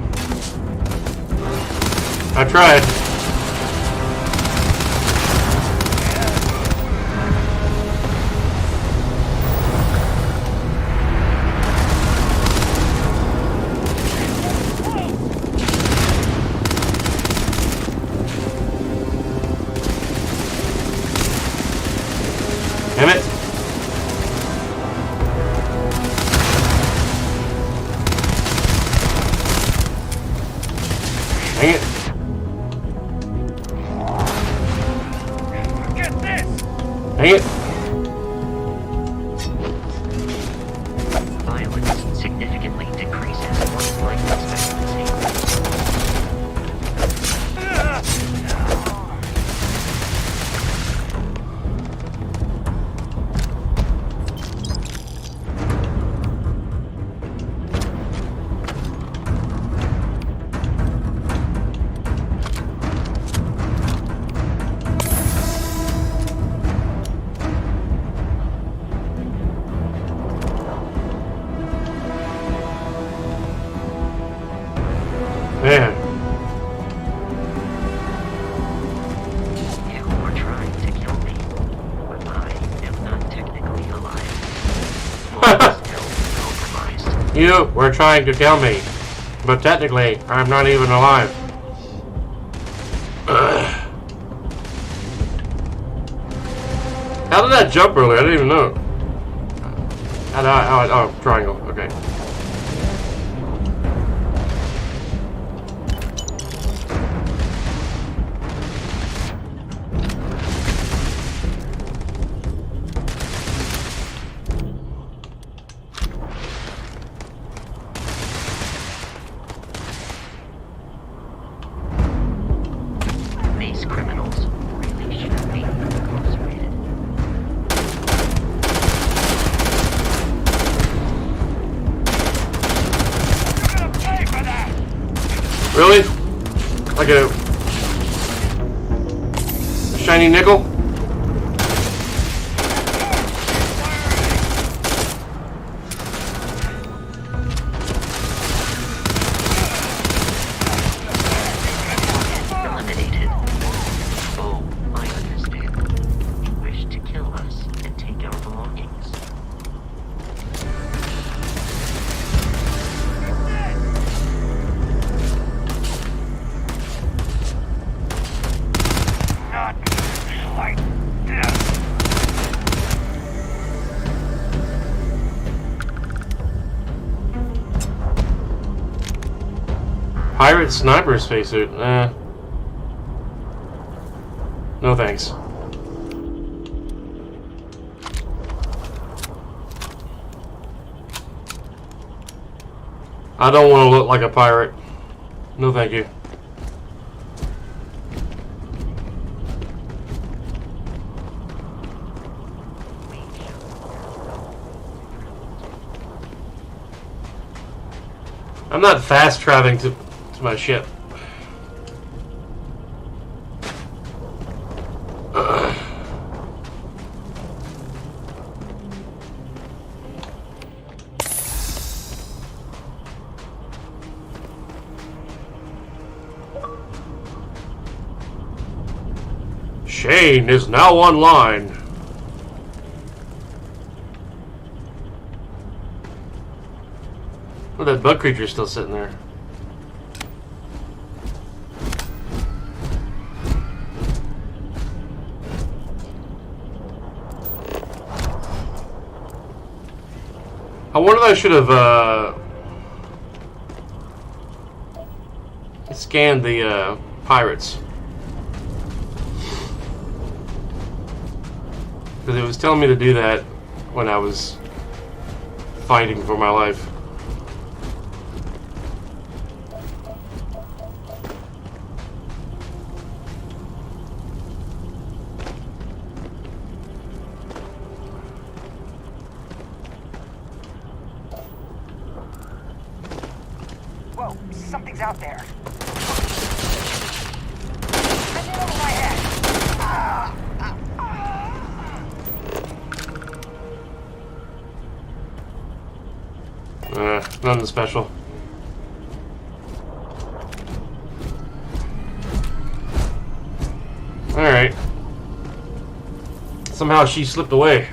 Speaker 4: I tried. Damn it. Dang it.
Speaker 6: Get this!
Speaker 4: Dang it.
Speaker 3: Violence significantly decreases.
Speaker 4: You were trying to kill me, but technically, I'm not even alive. How did that jump earlier? I didn't even know. Oh, triangle. Okay.
Speaker 3: These criminals really should be incarcerated.
Speaker 4: Really? Like a shiny nickel?
Speaker 3: Eliminated. Oh, I understand. You wish to kill us and take our belongings.
Speaker 6: Not like this.
Speaker 4: Pirate sniper spacesuit. No thanks. I don't want to look like a pirate. No thank you. I'm not fast traveling to my ship. Shane is now online. Oh, that bug creature's still sitting there. I wonder if I should have scanned the pirates. Because it was telling me to do that when I was fighting for my life.
Speaker 5: Whoa, something's out there. I did over my head.
Speaker 4: Nothing special. Alright. Somehow she slipped away.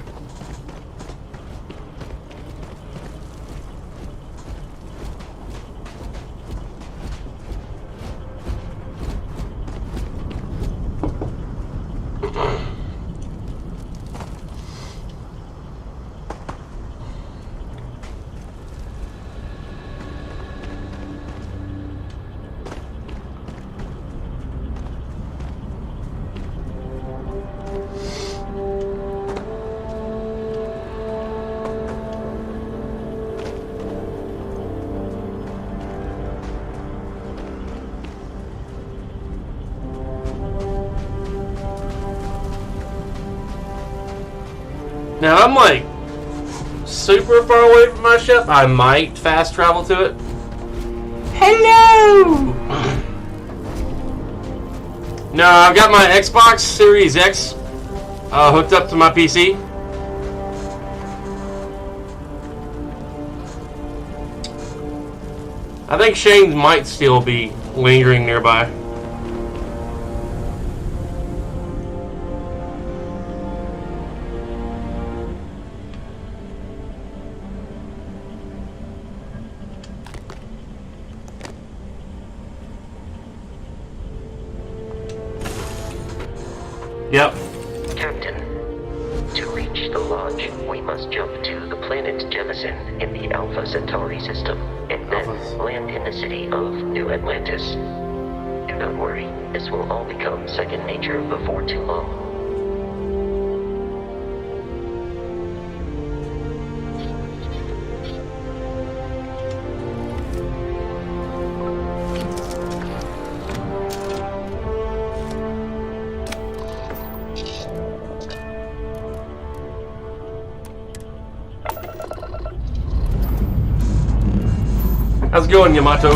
Speaker 4: Now I'm like super far away from my ship. I might fast travel to it. Hello! No, I've got my Xbox Series X hooked up to my PC. I think Shane might still be lingering nearby. Yep.
Speaker 3: Captain, to reach the lodge, we must jump to the planet Jemison in the Alpha Centauri system, and then land in the city of New Atlantis. Do not worry, this will all become second nature before too long.
Speaker 4: How's it going, Yamato?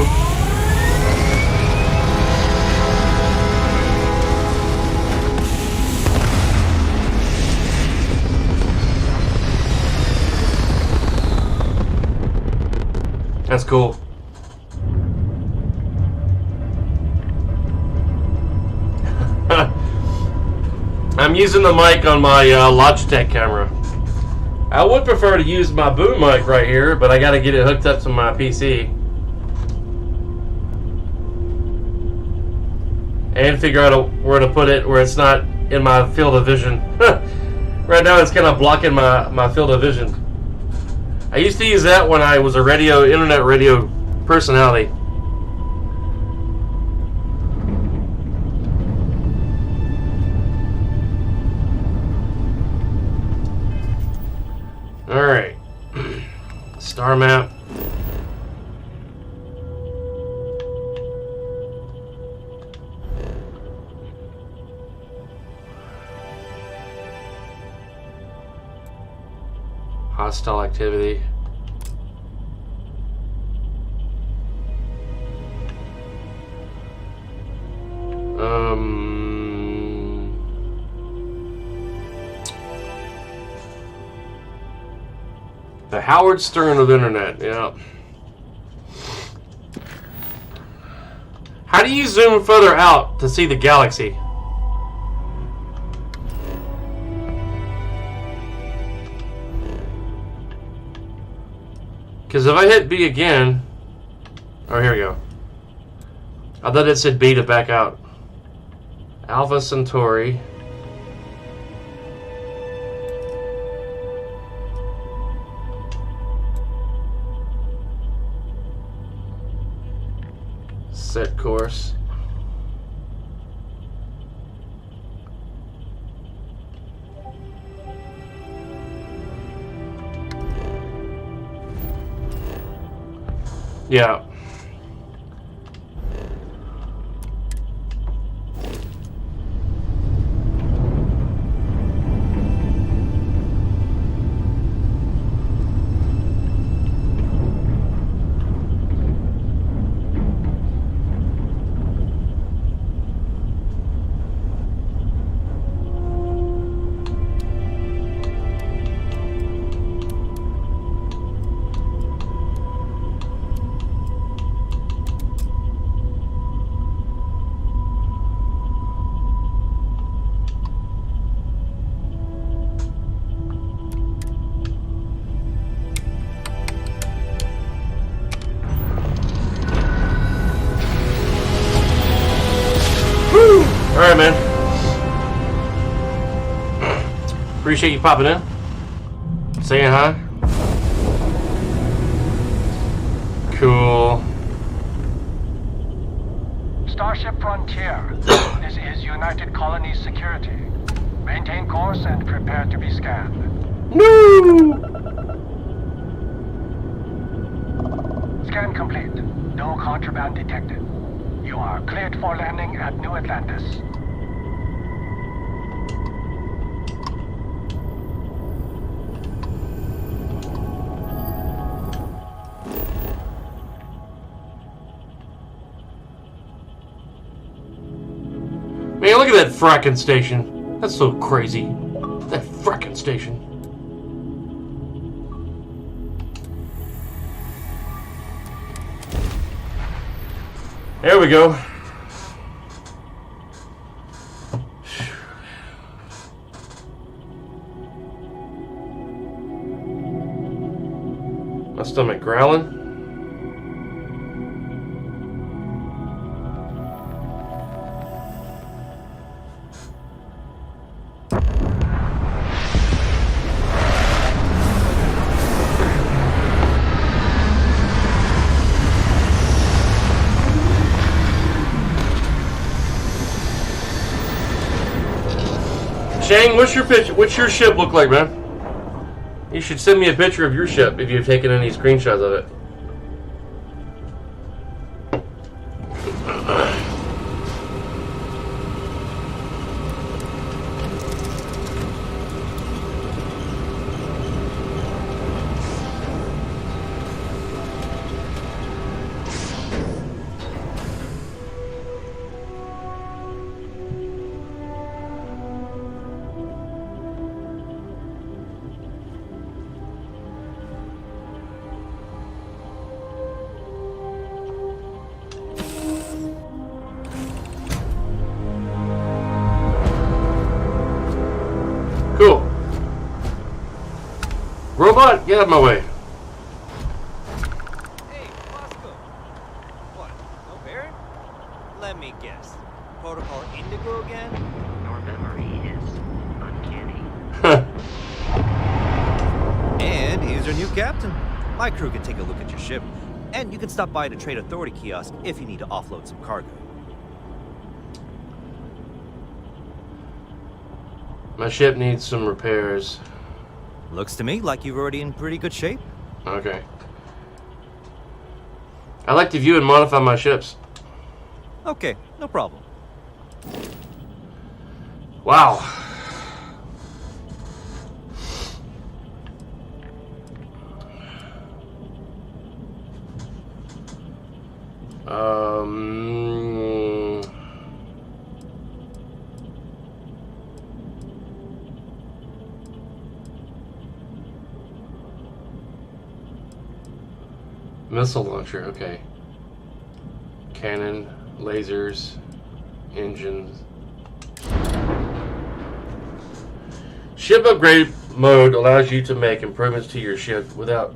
Speaker 4: That's cool. I'm using the mic on my Logitech camera. I would prefer to use my boom mic right here, but I gotta get it hooked up to my PC. And figure out where to put it where it's not in my field of vision. Right now it's kind of blocking my field of vision. I used to use that when I was a internet radio personality. Alright. Star map. Hostile activity. The Howard Stern of the internet, yeah. How do you zoom further out to see the galaxy? Because if I hit B again... Oh, here we go. I thought it said B to back out. Alpha Centauri. Set course. Yeah. Alright, man. Appreciate you popping in. Saying hi. Cool.
Speaker 7: Starship Frontier. This is United Colonies Security. Maintain course and prepare to be scanned.
Speaker 4: No!
Speaker 7: Scan complete. No contraband detected. You are cleared for landing at New Atlantis.
Speaker 4: Man, look at that fracking station. That's so crazy. That fracking station. There we go. My stomach growling. Shane, what's your picture? What's your ship look like, man? You should send me a picture of your ship if you've taken any screenshots of it. Cool. Robot, get out of my way.
Speaker 8: Hey, Bosco. What? No Barrett? Let me guess. Protocol Indigo again?
Speaker 3: Your memory is uncanny.
Speaker 8: And here's our new captain. My crew can take a look at your ship. And you can stop by the Trade Authority kiosk if you need to offload some cargo.
Speaker 4: My ship needs some repairs.
Speaker 8: Looks to me like you're already in pretty good shape.
Speaker 4: Okay. I like to view and modify my ships.
Speaker 8: Okay, no problem.
Speaker 4: Wow. Missile launcher, okay. Cannon, lasers, engines. Ship upgrade mode allows you to make improvements to your ship without,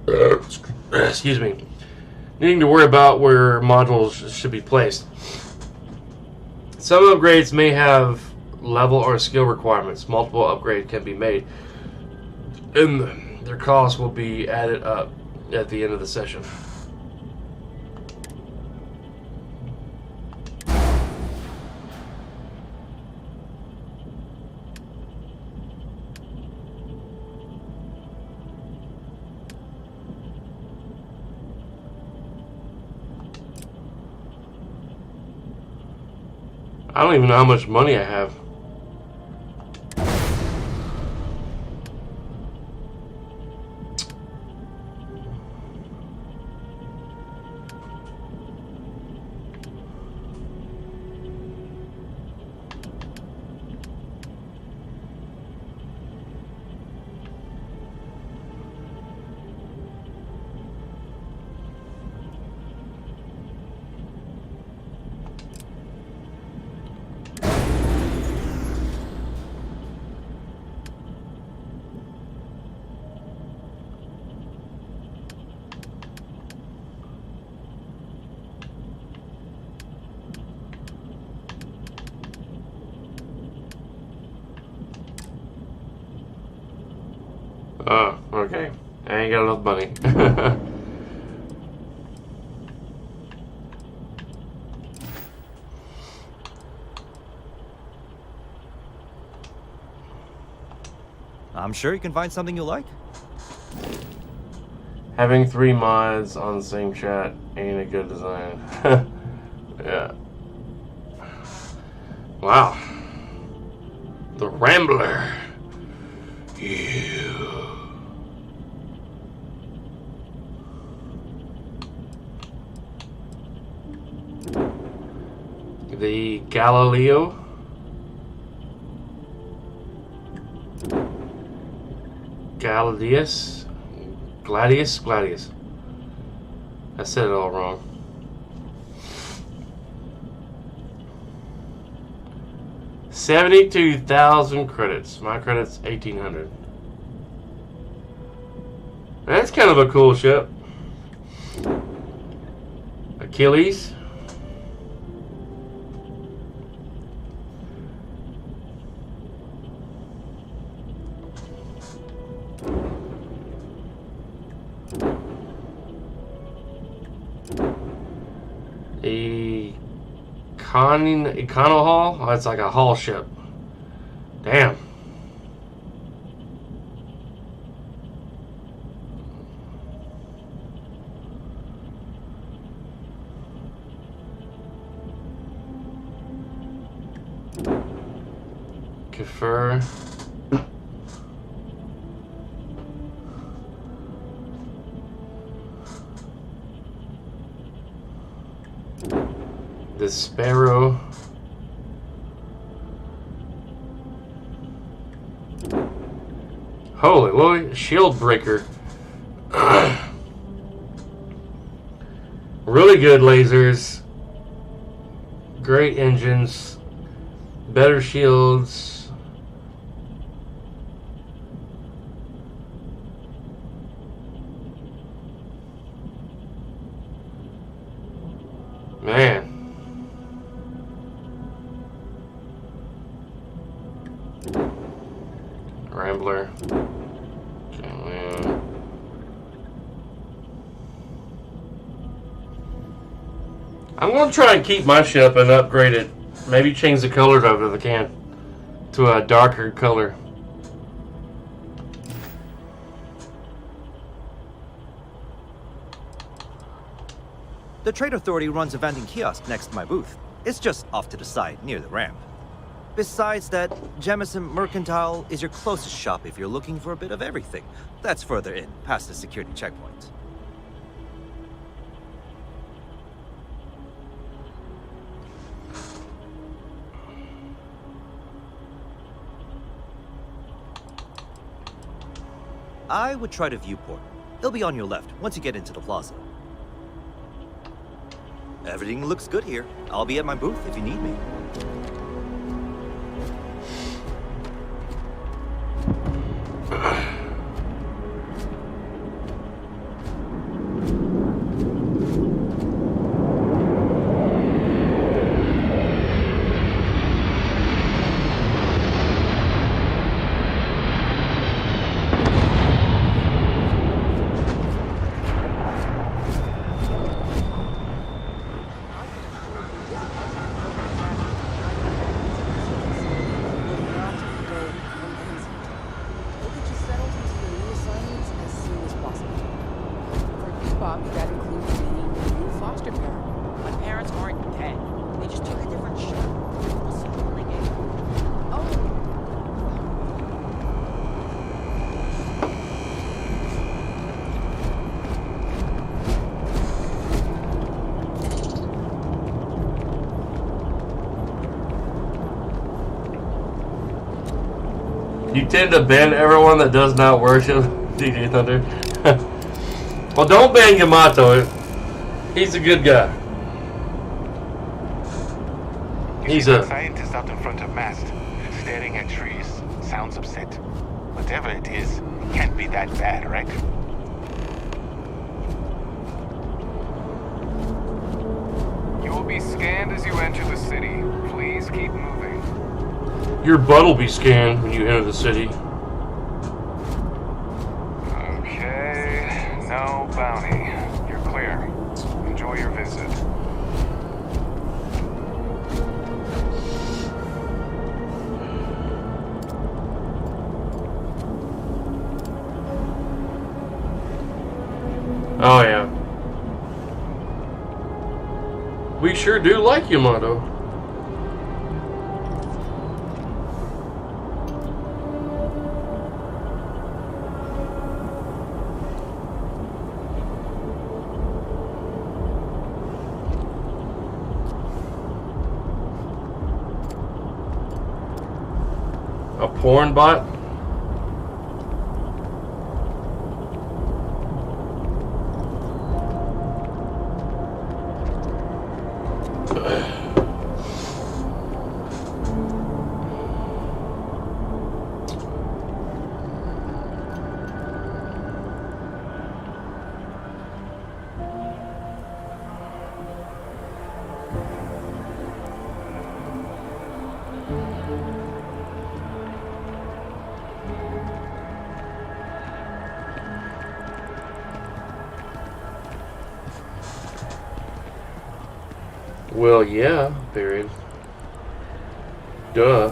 Speaker 4: excuse me, needing to worry about where modules should be placed. Some upgrades may have level or skill requirements. Multiple upgrades can be made, and their cost will be added up at the end of the session. I don't even know how much money I have. Oh, okay. I ain't got enough money.
Speaker 8: I'm sure you can find something you like.
Speaker 4: Having 3 mods on the same chat ain't a good design. Yeah. Wow. The Rambler. You. The Galileo. Gladius. I said it all wrong. $72,000 credits. My credits 1,800. That's kind of a cool ship. Achilles. Econo hull? Oh, it's like a hull ship. Damn. Confer. The Sparrow. Holy Lord, Shield Breaker. Really good lasers. Great engines. Better shields. Man. Rambler. Okay, man. I'm gonna try and keep my ship and upgrade it. Maybe change the colors of it if I can to a darker color.
Speaker 8: The Trade Authority runs a vending kiosk next to my booth. It's just off to the side, near the ramp. Besides that, Jemison Mercantile is your closest shop if you're looking for a bit of everything. That's further in, past the security checkpoint. I would try the viewport. It'll be on your left once you get into the plaza. Everything looks good here. I'll be at my booth if you need me.
Speaker 9: That includes meeting a new foster parent. My parents aren't dead. They just took a different shot. We'll see when they get here.
Speaker 4: You tend to ban everyone that does not worship DJ Thunder. Well, don't ban Yamato. He's a good guy. He's a
Speaker 1: scientist out in front of mast, staring at trees. Sounds upset. Whatever it is, it can't be that bad, right?
Speaker 10: You will be scanned as you enter the city. Please keep moving.
Speaker 4: Your butt will be scanned when you enter the city.
Speaker 10: Okay, no bounty. You're clear. Enjoy your visit.
Speaker 4: Oh yeah. We sure do like Yamato. A porn bot? Well, yeah, period. Duh.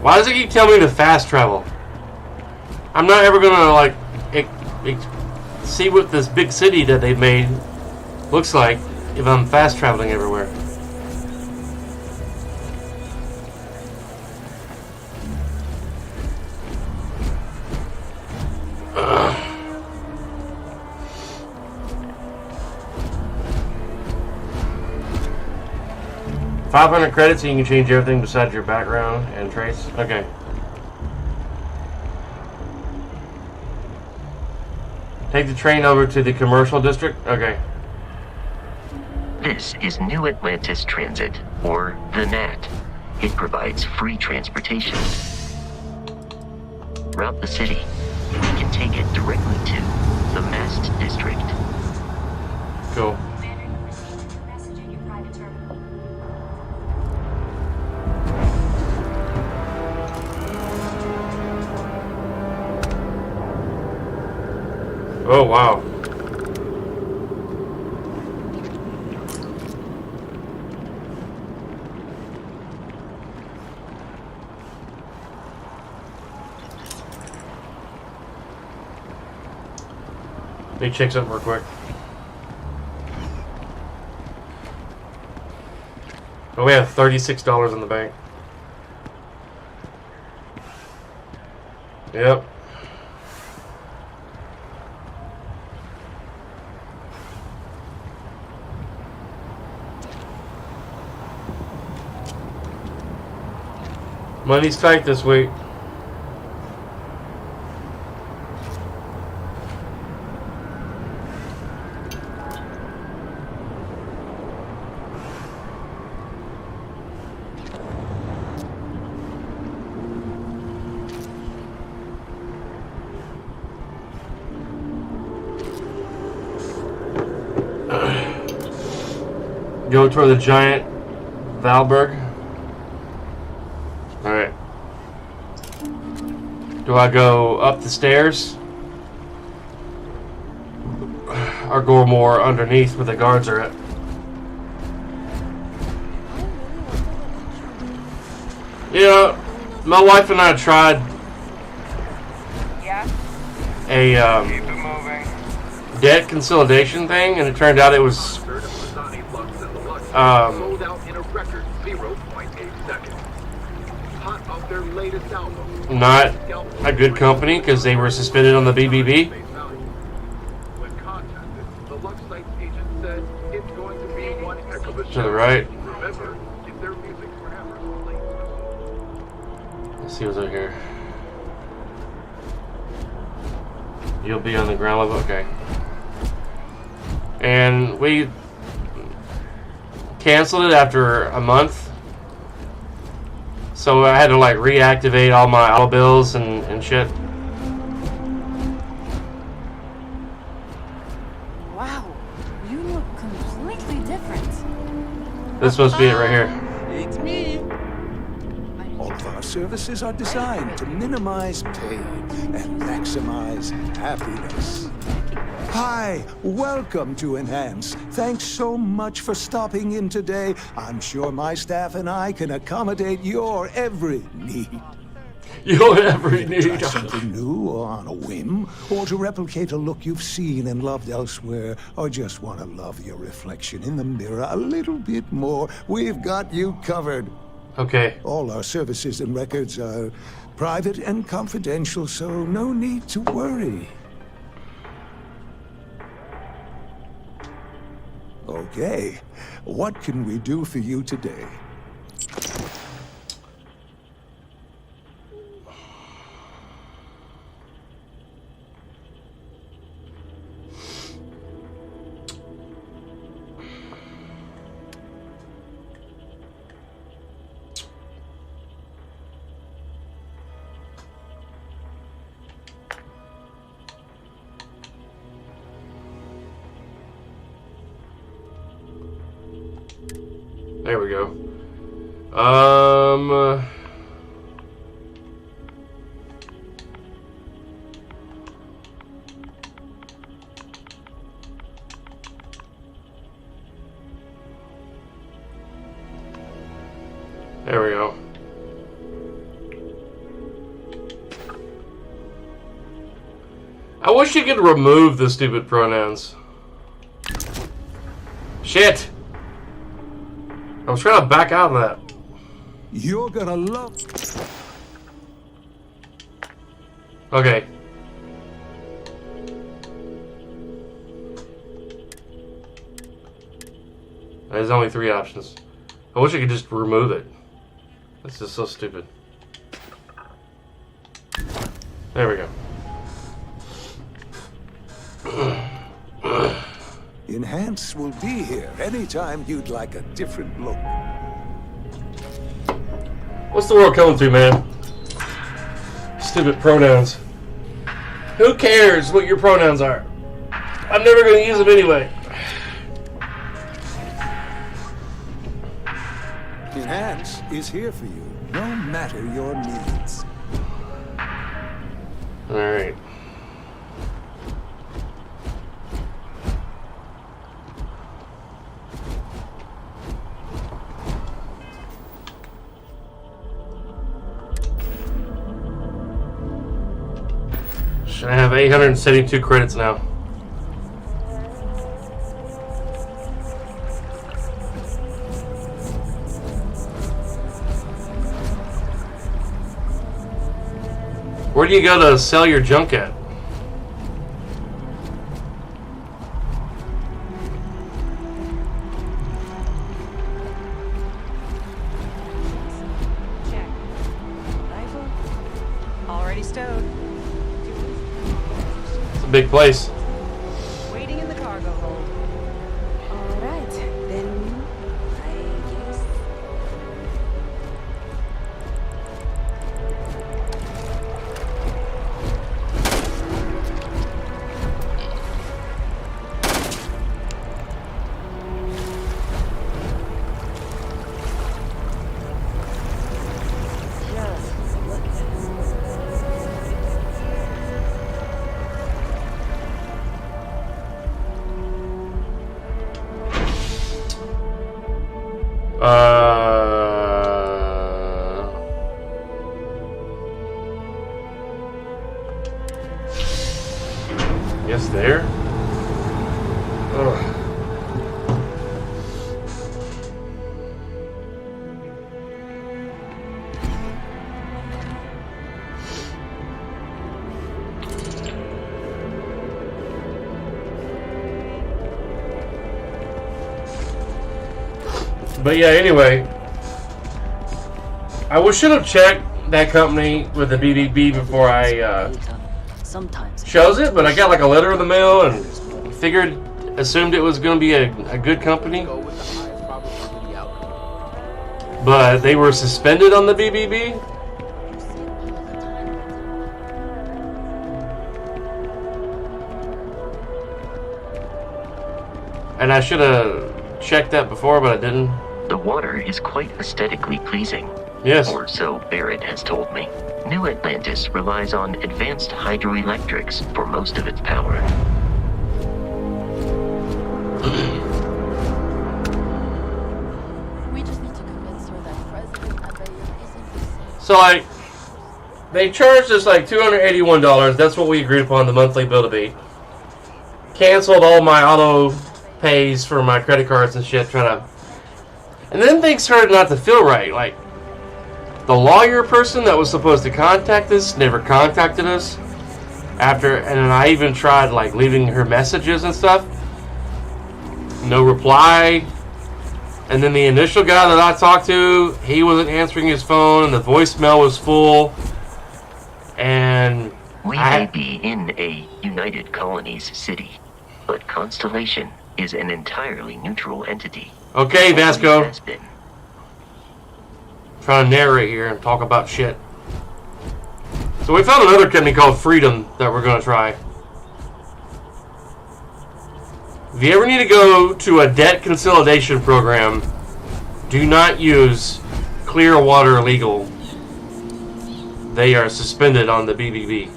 Speaker 4: Why does it keep telling me to fast travel? I'm not ever gonna like see what this big city that they've made looks like if I'm fast traveling everywhere. Ugh. 500 credits and you can change everything besides your background and trace. Okay. Take the train over to the commercial district. Okay.
Speaker 3: This is New Atlantis Transit, or the NAT. It provides free transportation. Throughout the city, we can take it directly to the Mast District.
Speaker 4: Cool. Oh, wow. Let me check something real quick. Oh, we have $36 in the bank. Yep. Money's tight this week. Go toward the giant Valberg. Alright. Do I go up the stairs? Or go more underneath where the guards are at? Yeah, my wife and I tried a debt consolidation thing, and it turned out it was not a good company because they were suspended on the BBB. To the right. Let's see what's over here. You'll be on the ground level, okay. And we canceled it after a month. So I had to like reactivate all my auto bills and shit.
Speaker 9: Wow, you look completely different.
Speaker 4: This is supposed to be it right here.
Speaker 9: It's me.
Speaker 11: All of our services are designed to minimize pain and maximize happiness. Hi, welcome to Enhance. Thanks so much for stopping in today. I'm sure my staff and I can accommodate your every need.
Speaker 4: Your every need.
Speaker 11: Try something new or on a whim, or to replicate a look you've seen and loved elsewhere, or just want to love your reflection in the mirror a little bit more, we've got you covered.
Speaker 4: Okay.
Speaker 11: All our services and records are private and confidential, so no need to worry. Okay, what can we do for you today?
Speaker 4: There we go. There we go. I wish you could remove the stupid pronouns. Shit! I was trying to back out of that.
Speaker 11: You're gonna love...
Speaker 4: Okay. There's only 3 options. I wish I could just remove it. This is so stupid. There we go.
Speaker 11: Enhance will be here anytime you'd like a different look.
Speaker 4: What's the world coming to, man? Stupid pronouns. Who cares what your pronouns are? I'm never going to use them anyway.
Speaker 11: Enhance is here for you, no matter your needs.
Speaker 4: Alright. Should I have 872 credits now? Where do you go to sell your junk at?
Speaker 5: Check. Rifle? Already stowed.
Speaker 4: It's a big place.
Speaker 5: Waiting in the cargo hold. Alright, then I guess.
Speaker 4: Yes, there. Ugh. But yeah, anyway, I should have checked that company with the BBB before I chose it, but I got like a letter in the mail and assumed it was going to be a good company. But they were suspended on the BBB. And I should have checked that before, but I didn't.
Speaker 3: The water is quite aesthetically pleasing.
Speaker 4: Yes.
Speaker 3: Or so Barrett has told me. New Atlantis relies on advanced hydroelectrics for most of its power.
Speaker 12: We just need to convince her that President Abayomi isn't.
Speaker 4: So like, they charged us like $281. That's what we agreed upon the monthly bill to be. Canceled all my auto pays for my credit cards and shit, and then things started not to feel right. Like, the lawyer person that was supposed to contact us never contacted us after, and then I even tried like leaving her messages and stuff. No reply. And then the initial guy that I talked to, he wasn't answering his phone, and the voicemail was full. And
Speaker 3: we may be in a United Colonies city, but Constellation is an entirely neutral entity.
Speaker 4: Okay, Vasco. Trying to narrate here and talk about shit. So we found another company called Freedom that we're going to try. If you ever need to go to a debt consolidation program, do not use Clearwater Legal. They are suspended on the BBB.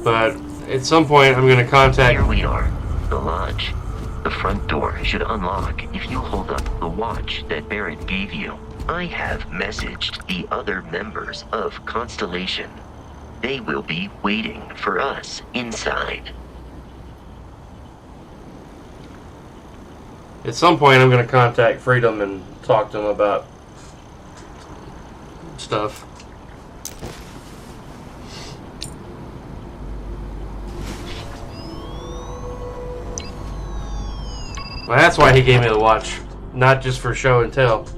Speaker 4: But at some point, I'm going to contact...
Speaker 3: Here we are, the lodge. The front door should unlock if you hold up the watch that Barrett gave you. I have messaged the other members of Constellation. They will be waiting for us inside.
Speaker 4: At some point, I'm going to contact Freedom and talk to them about stuff. Well, that's why he gave me the watch, not just for show and tell.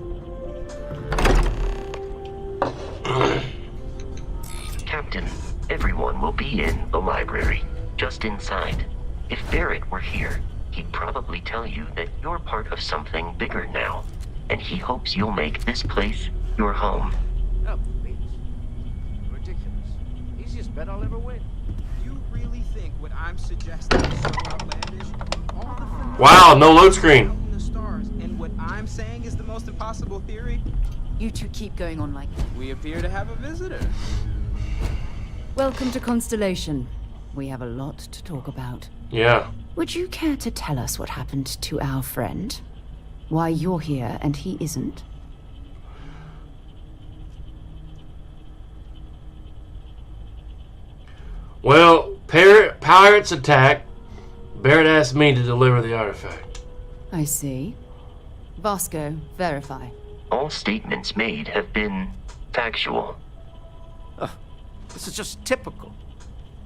Speaker 3: Captain, everyone will be in the library, just inside. If Barrett were here, he'd probably tell you that you're part of something bigger now, and he hopes you'll make this place your home.
Speaker 13: Oh, please. Ridiculous. Easiest bet I'll ever win.
Speaker 9: You really think what I'm suggesting is so outlandish? All the
Speaker 4: Wow, no load screen.
Speaker 9: in the stars, and what I'm saying is the most impossible theory?
Speaker 12: You two keep going on like that.
Speaker 9: We appear to have a visitor.
Speaker 14: Welcome to Constellation. We have a lot to talk about.
Speaker 4: Yeah.
Speaker 14: Would you care to tell us what happened to our friend? Why you're here and he isn't?
Speaker 4: Well, pirates attack. Barrett asked me to deliver the artifact.
Speaker 14: I see. Vasco, verify.
Speaker 3: All statements made have been factual.
Speaker 13: This is just typical.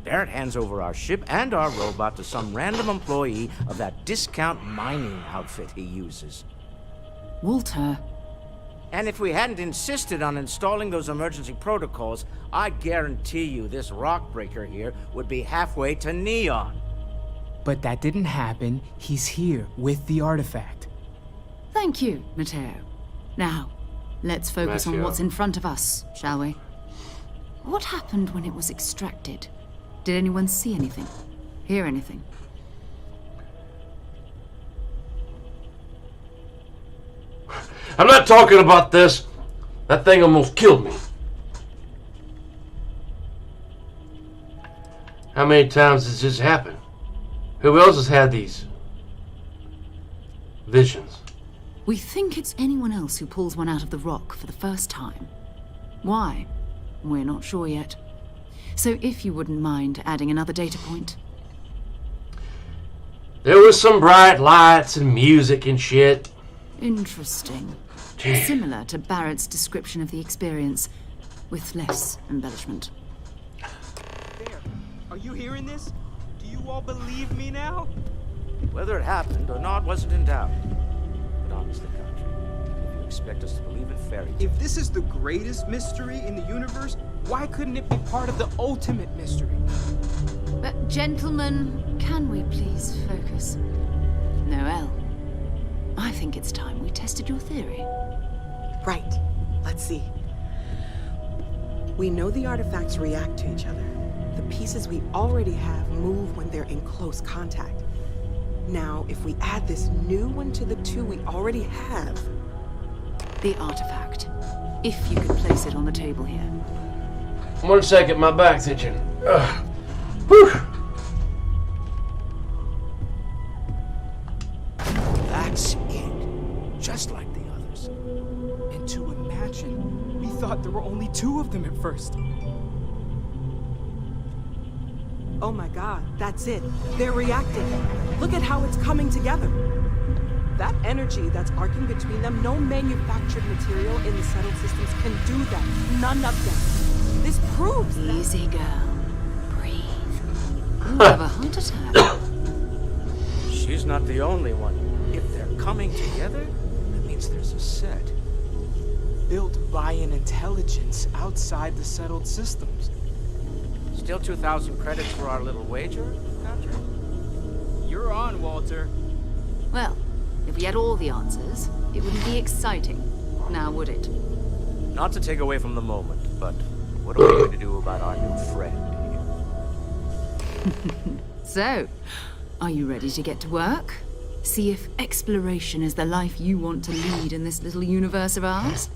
Speaker 13: Barrett hands over our ship and our robot to some random employee of that discount mining outfit he uses.
Speaker 14: Walter.
Speaker 13: And if we hadn't insisted on installing those emergency protocols, I guarantee you this rock breaker here would be halfway to Neon.
Speaker 9: But that didn't happen. He's here with the artifact.
Speaker 14: Thank you, Matteo. Now, let's focus on
Speaker 4: Matteo.
Speaker 14: what's in front of us, shall we? What happened when it was extracted? Did anyone see anything? Hear anything?
Speaker 4: I'm not talking about this. That thing almost killed me. How many times has this happened? Who else has had these visions?
Speaker 14: We think it's anyone else who pulls one out of the rock for the first time. Why? We're not sure yet. So if you wouldn't mind adding another data point.
Speaker 4: There was some bright lights and music and shit.
Speaker 14: Interesting.
Speaker 4: Gee.
Speaker 14: Similar to Barrett's description of the experience, with less embellishment.
Speaker 9: There. Are you hearing this? Do you all believe me now?
Speaker 13: Whether it happened or not wasn't in doubt. But honestly, Country, if you expect us to believe in fairy tales...
Speaker 9: If this is the greatest mystery in the universe, why couldn't it be part of the ultimate mystery?
Speaker 14: But gentlemen, can we please focus? Noel, I think it's time we tested your theory.
Speaker 15: Right. Let's see. We know the artifacts react to each other. The pieces we already have move when they're in close contact. Now, if we add this new one to the two we already have...
Speaker 14: The artifact. If you could place it on the table here.
Speaker 4: 1 second, my back's itching. Ugh. Whew.
Speaker 13: That's it. Just like the others.
Speaker 9: And to imagine, we thought there were only 2 of them at first.
Speaker 15: Oh my god, that's it. They're reacting. Look at how it's coming together. That energy that's arcing between them, no manufactured material in the settled systems can do that. None of them. This proves that...
Speaker 14: Easy, girl. Breathe. You'll have a heart attack.
Speaker 13: She's not the only one. If they're coming together, that means there's a set.
Speaker 9: Built by an intelligence outside the settled systems.
Speaker 13: Still 2,000 credits for our little wager, Country?
Speaker 9: You're on, Walter.
Speaker 14: Well, if we had all the answers, it wouldn't be exciting. Now, would it?
Speaker 13: Not to take away from the moment, but what are we going to do about our new friend here?
Speaker 14: So, are you ready to get to work? See if exploration is the life you want to lead in this little universe of ours?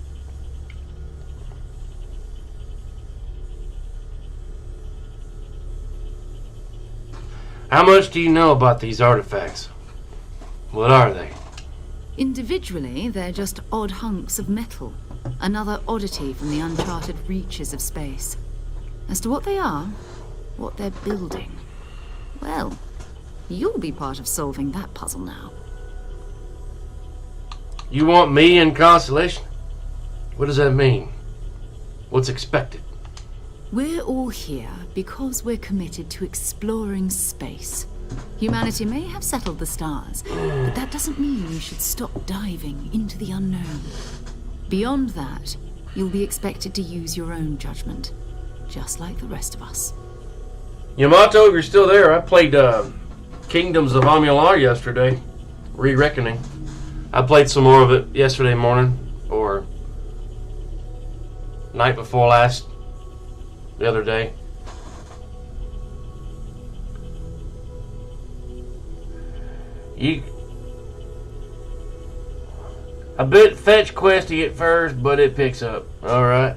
Speaker 4: How much do you know about these artifacts? What are they?
Speaker 14: Individually, they're just odd hunks of metal. Another oddity from the uncharted reaches of space. As to what they are, what they're building, well, you'll be part of solving that puzzle now.
Speaker 4: You want me in Constellation? What does that mean? What's expected?
Speaker 14: We're all here because we're committed to exploring space. Humanity may have settled the stars, but that doesn't mean you should stop diving into the unknown. Beyond that, you'll be expected to use your own judgment, just like the rest of us.
Speaker 4: Yamato, if you're still there, I played Kingdoms of Amular yesterday. Re-Reckoning. I played some more of it yesterday morning, or night before last, the other day. A bit fetch questy at first, but it picks up. Alright.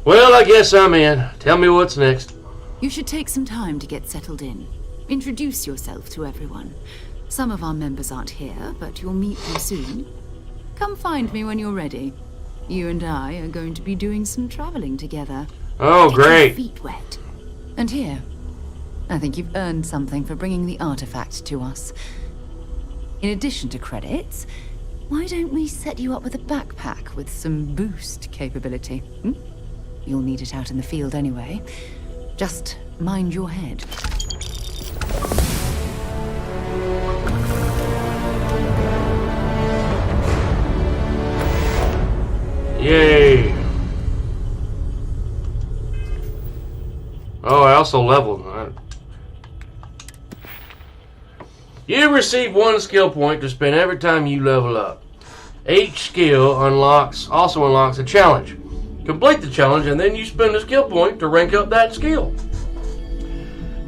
Speaker 4: Well, I guess I'm in. Tell me what's next.
Speaker 14: You should take some time to get settled in. Introduce yourself to everyone. Some of our members aren't here, but you'll meet them soon. Come find me when you're ready. You and I are going to be doing some traveling together.
Speaker 4: Oh,
Speaker 14: Get
Speaker 4: great.
Speaker 14: your feet wet. And here, I think you've earned something for bringing the artifact to us. In addition to credits, why don't we set you up with a backpack with some boost capability? You'll need it out in the field anyway. Just mind your head.
Speaker 4: Yay! Oh, I also leveled. You receive 1 skill point to spend every time you level up. Each skill also unlocks a challenge. Complete the challenge and then you spend a skill point to rank up that skill.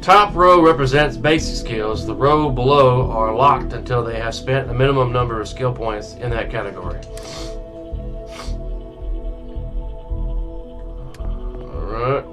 Speaker 4: Top row represents basic skills. The row below are locked until they have spent the minimum number of skill points in that category. Alright.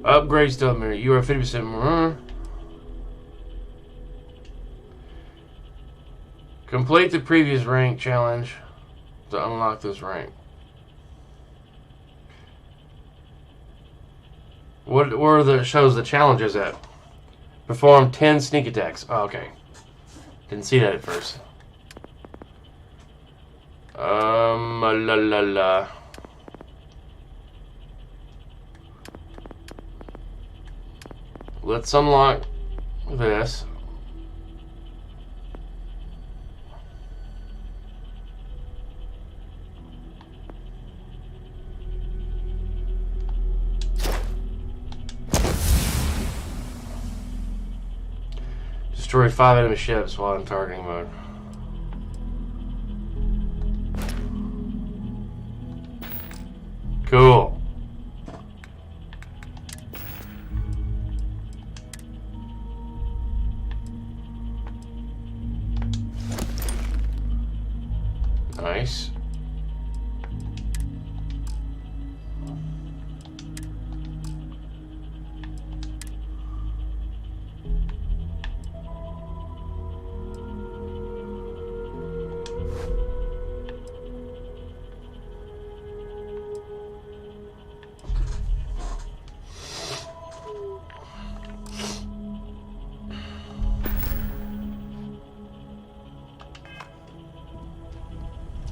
Speaker 4: Upgrade stuff mirror. You are 50% more. Complete the previous rank challenge to unlock this rank. Where shows the challenges at? Perform 10 sneak attacks. Oh, okay. Didn't see that at first. La. Let's unlock this. Destroy 5 enemy ships while in targeting mode. Cool. Nice.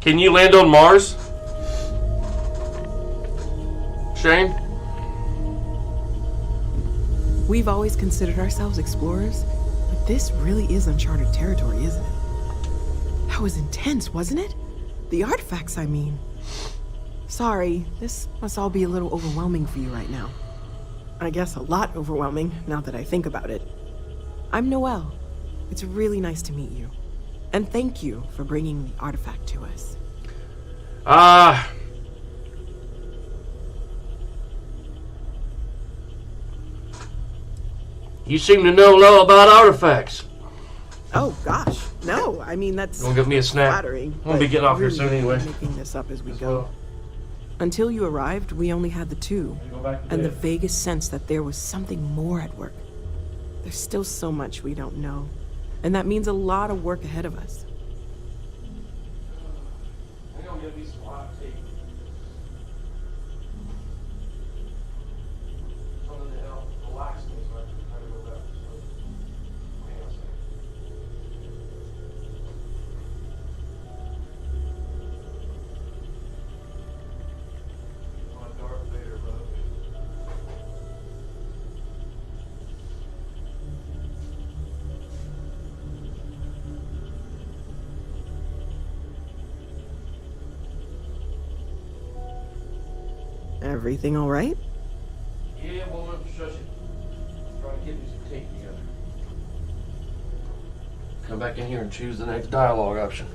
Speaker 4: Can you land on Mars? Shane?
Speaker 15: We've always considered ourselves explorers, but this really is uncharted territory, isn't it? That was intense, wasn't it? The artifacts, I mean. sorry. This must all be a little overwhelming for you right now. I guess a lot overwhelming, now that I think about it. I'm Noelle. It's really nice to meet you. And thank you for bringing the artifact to us.
Speaker 4: You seem to know a lot about artifacts.
Speaker 15: Oh, gosh. No, I mean, that's
Speaker 4: Don't give me a snack.
Speaker 15: flattering.
Speaker 4: I'm gonna be getting off here
Speaker 15: really
Speaker 4: soon anyway.
Speaker 15: Making this up as we go. Until you arrived, we only had the two, and the vaguest sense that there was something more at work. There's still so much we don't know, and that means a lot of work ahead of us. Everything all right?
Speaker 4: Yeah, woman, shush it. I'm trying to get me some tape together. Come back in here and choose the next dialogue option.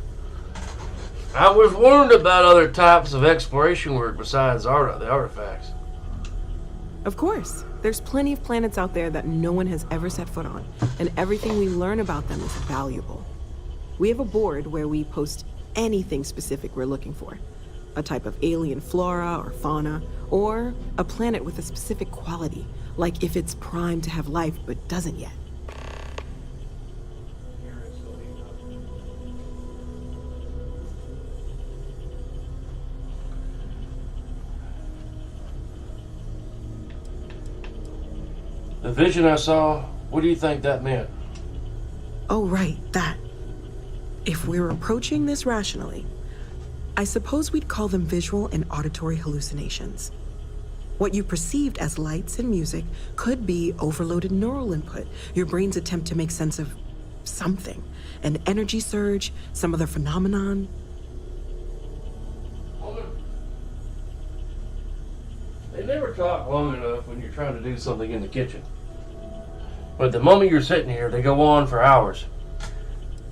Speaker 4: I was warned about other types of exploration work besides the artifacts.
Speaker 15: Of course. There's plenty of planets out there that no one has ever set foot on, and everything we learn about them is valuable. We have a board where we post anything specific we're looking for. A type of alien flora or fauna, or a planet with a specific quality, like if it's primed to have life but doesn't yet.
Speaker 4: The vision I saw, what do you think that meant?
Speaker 15: Oh, right, that. If we're approaching this rationally, I suppose we'd call them visual and auditory hallucinations. What you perceived as lights and music could be overloaded neural input, your brain's attempt to make sense of something. An energy surge, some other phenomenon.
Speaker 4: They never talk long enough when you're trying to do something in the kitchen. But the moment you're sitting here, they go on for hours.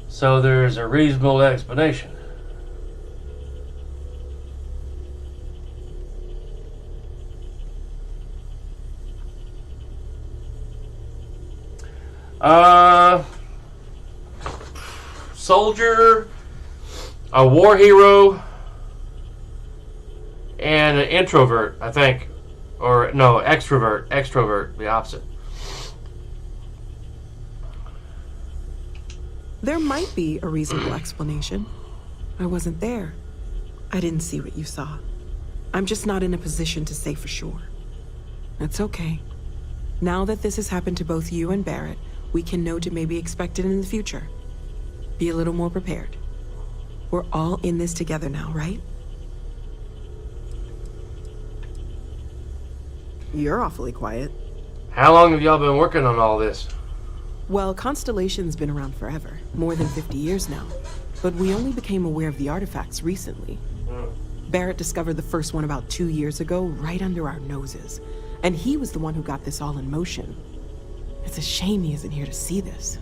Speaker 4: So there's a reasonable explanation. Soldier, a war hero, and an introvert, I think. Or, no, extrovert, the opposite.
Speaker 15: There might be a reasonable explanation. I wasn't there. I didn't see what you saw. I'm just not in a position to say for sure. That's okay. Now that this has happened to both you and Barrett, we can know to maybe expect it in the future. Be a little more prepared. We're all in this together now, right? You're awfully quiet.
Speaker 4: How long have y'all been working on all this?
Speaker 15: Well, Constellation's been around forever, more than 50 years now. But we only became aware of the artifacts recently. Barrett discovered the first one about 2 years ago, right under our noses. And he was the one who got this all in motion. It's a shame he isn't here to see this.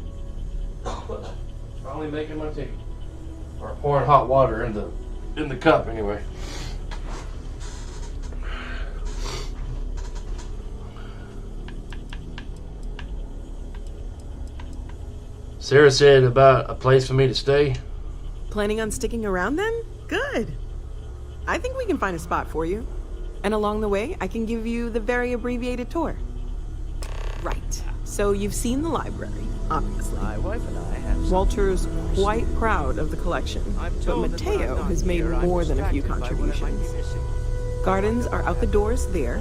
Speaker 4: Probably making my tea. Or pouring hot water in the cup, anyway. Sarah said about a place for me to stay.
Speaker 15: Planning on sticking around then? Good. I think we can find a spot for you. And along the way, I can give you the very abbreviated tour. Right. So you've seen the library, obviously.
Speaker 13: My wife and I have...
Speaker 15: Walter's quite proud of the collection, but Mateo has made more than a few contributions. Gardens are out the doors there,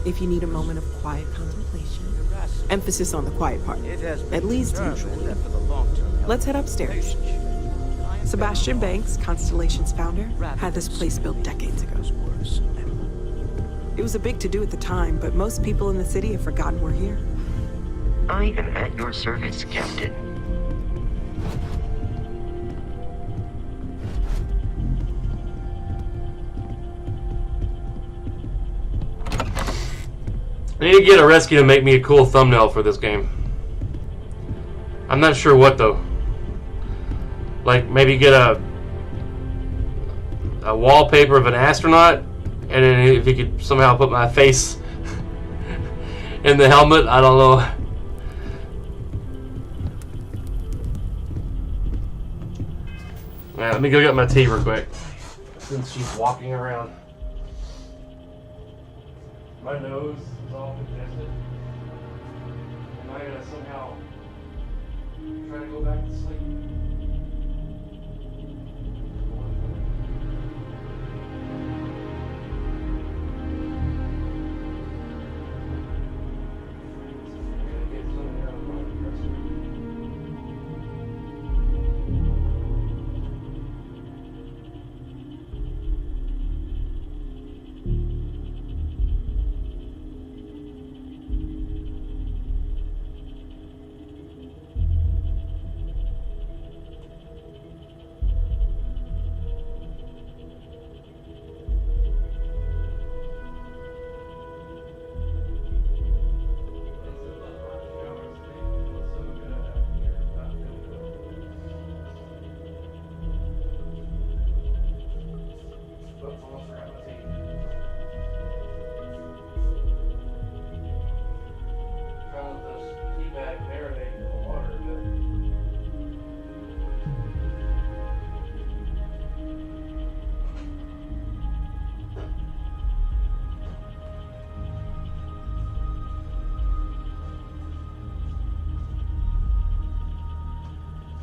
Speaker 15: if you need a moment of quiet contemplation. Emphasis on the quiet part, at least usually. Let's head upstairs. Sebastian Banks, Constellation's founder, had this place built decades ago. It was a big to-do at the time, but most people in the city have forgotten we're here.
Speaker 3: I am at your service, Captain.
Speaker 4: I need to get a rescue to make me a cool thumbnail for this game. I'm not sure what though. Like maybe get a wallpaper of an astronaut, and then if you could somehow put my face in the helmet, I don't know. Alright, let me go get my tea real quick since she's walking around. My nose is all congested. Am I gonna somehow try to go back to sleep?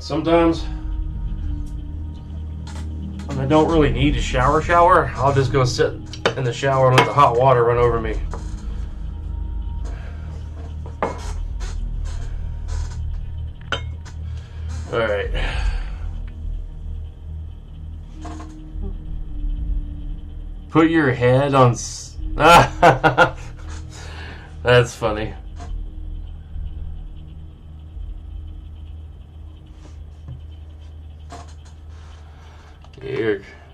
Speaker 4: Sometimes, when I don't really need to shower, I'll just go sit in the shower and let the hot water run over me. Alright. Put your head on... That's funny.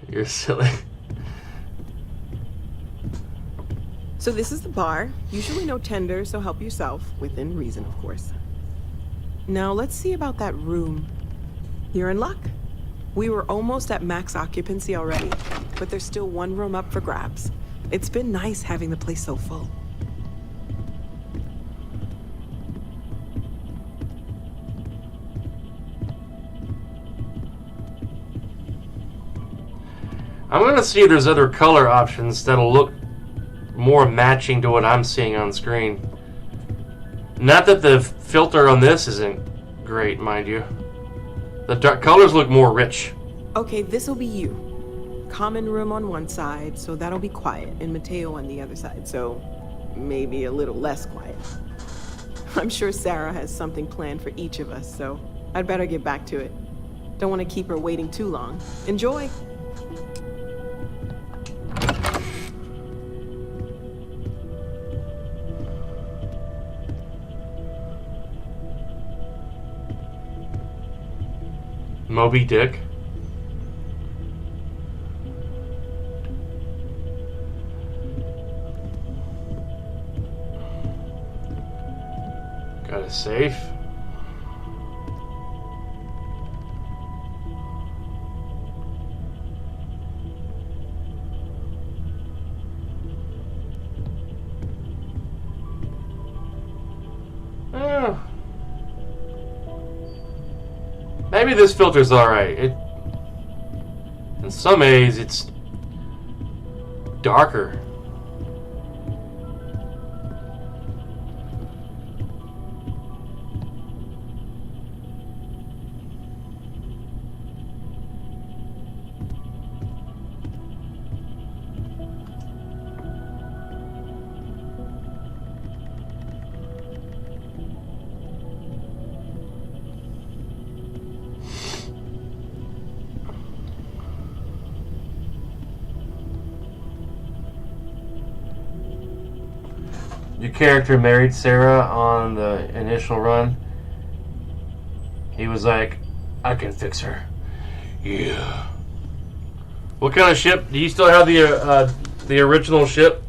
Speaker 4: You're silly.
Speaker 15: So this is the bar. Usually no tender, so help yourself. Within reason, of course. Now let's see about that room. You're in luck. We were almost at max occupancy already, but there's still one room up for grabs. It's been nice having the place so full.
Speaker 4: I'm gonna see if there's other color options that'll look more matching to what I'm seeing on screen. Not that the filter on this isn't great, mind you. The dark colors look more rich.
Speaker 15: Okay, this'll be you. Common room on one side, so that'll be quiet, and Mateo on the other side, so maybe a little less quiet. I'm sure Sarah has something planned for each of us, so I'd better get back to it. Don't want to keep her waiting too long. Enjoy!
Speaker 4: Moby Dick. Got a safe. Oh. Maybe this filter's alright. In some ways, it's darker. Your character married Sarah on the initial run. He was like, I can fix her. Yeah. What kind of ship? Do you still have the original ship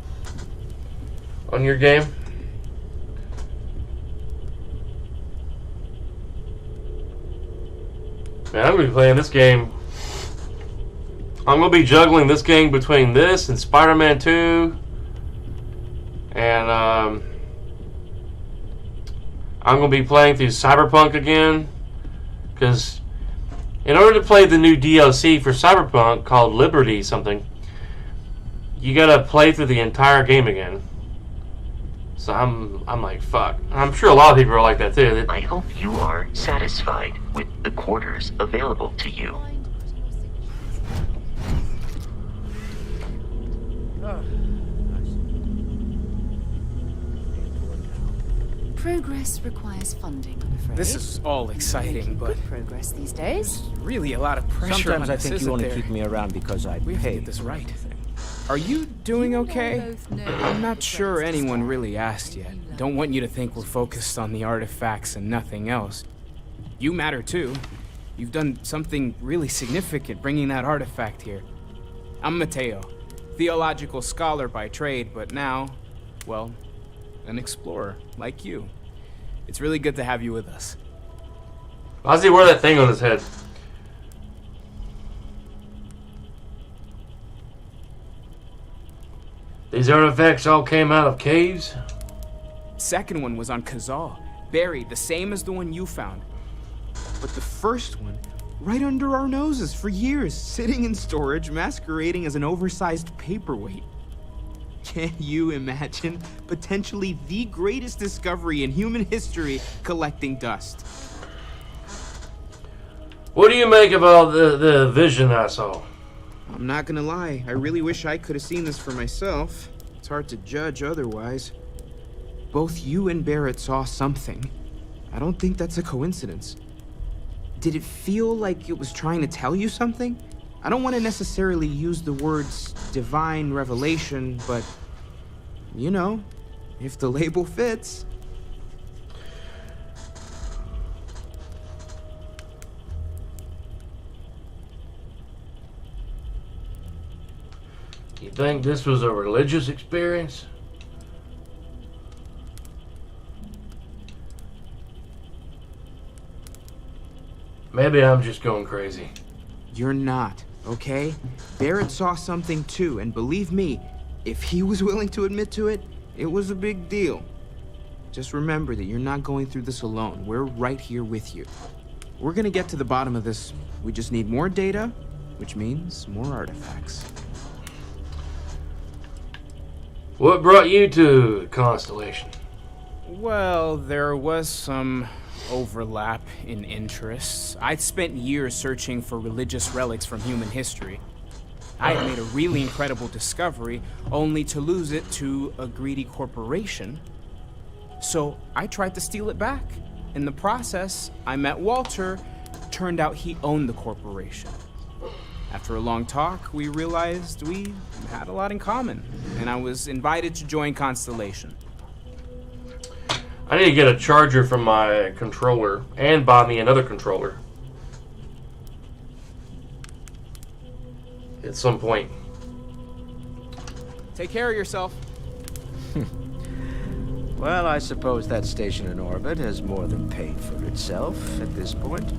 Speaker 4: on your game? Man, I'm gonna be playing this game. I'm gonna be juggling this game between this and Spider-Man 2, and I'm gonna be playing through Cyberpunk again, because in order to play the new DLC for Cyberpunk called Liberty something, you gotta play through the entire game again. So I'm like, fuck. I'm sure a lot of people are like that too.
Speaker 3: I hope you are satisfied with the quarters available to you.
Speaker 14: Progress requires funding, I'm afraid.
Speaker 16: This is all exciting, but
Speaker 14: good progress these days.
Speaker 16: Really a lot of pressure
Speaker 13: Sometimes
Speaker 16: on
Speaker 13: I
Speaker 16: us,
Speaker 13: think you
Speaker 16: isn't
Speaker 13: only
Speaker 16: there?
Speaker 13: keep me around because I
Speaker 16: We have to
Speaker 13: pay.
Speaker 16: get this right. Are you doing okay? I'm not sure anyone really asked yet. Don't want you to think we're focused on the artifacts and nothing else. You matter too. You've done something really significant bringing that artifact here. I'm Mateo, theological scholar by trade, but now, well, an explorer like you. It's really good to have you with us.
Speaker 4: Why does he wear that thing on his head? These artifacts all came out of caves?
Speaker 16: Second one was on Kazal, buried the same as the one you found. But the first one, right under our noses for years, sitting in storage, masquerading as an oversized paperweight. Can you imagine potentially the greatest discovery in human history collecting dust?
Speaker 4: What do you make of all the vision I saw?
Speaker 16: I'm not gonna lie, I really wish I could have seen this for myself. It's hard to judge otherwise. Both you and Barrett saw something. I don't think that's a coincidence. Did it feel like it was trying to tell you something? I don't want to necessarily use the words divine revelation, but, you know, if the label fits.
Speaker 4: You think this was a religious experience? Maybe I'm just going crazy.
Speaker 16: You're not, okay? Barrett saw something too, and believe me, if he was willing to admit to it, it was a big deal. Just remember that you're not going through this alone. We're right here with you. We're gonna get to the bottom of this. We just need more data, which means more artifacts.
Speaker 4: What brought you to Constellation?
Speaker 16: Well, there was some overlap in interests. I'd spent years searching for religious relics from human history. I had made a really incredible discovery, only to lose it to a greedy corporation. So I tried to steal it back. In the process, I met Walter. Turned out he owned the corporation. After a long talk, we realized we had a lot in common, and I was invited to join Constellation.
Speaker 4: I need to get a charger from my controller and buy me another controller at some point.
Speaker 16: Take care of yourself.
Speaker 13: Well, I suppose that station in orbit has more than paid for itself at this point.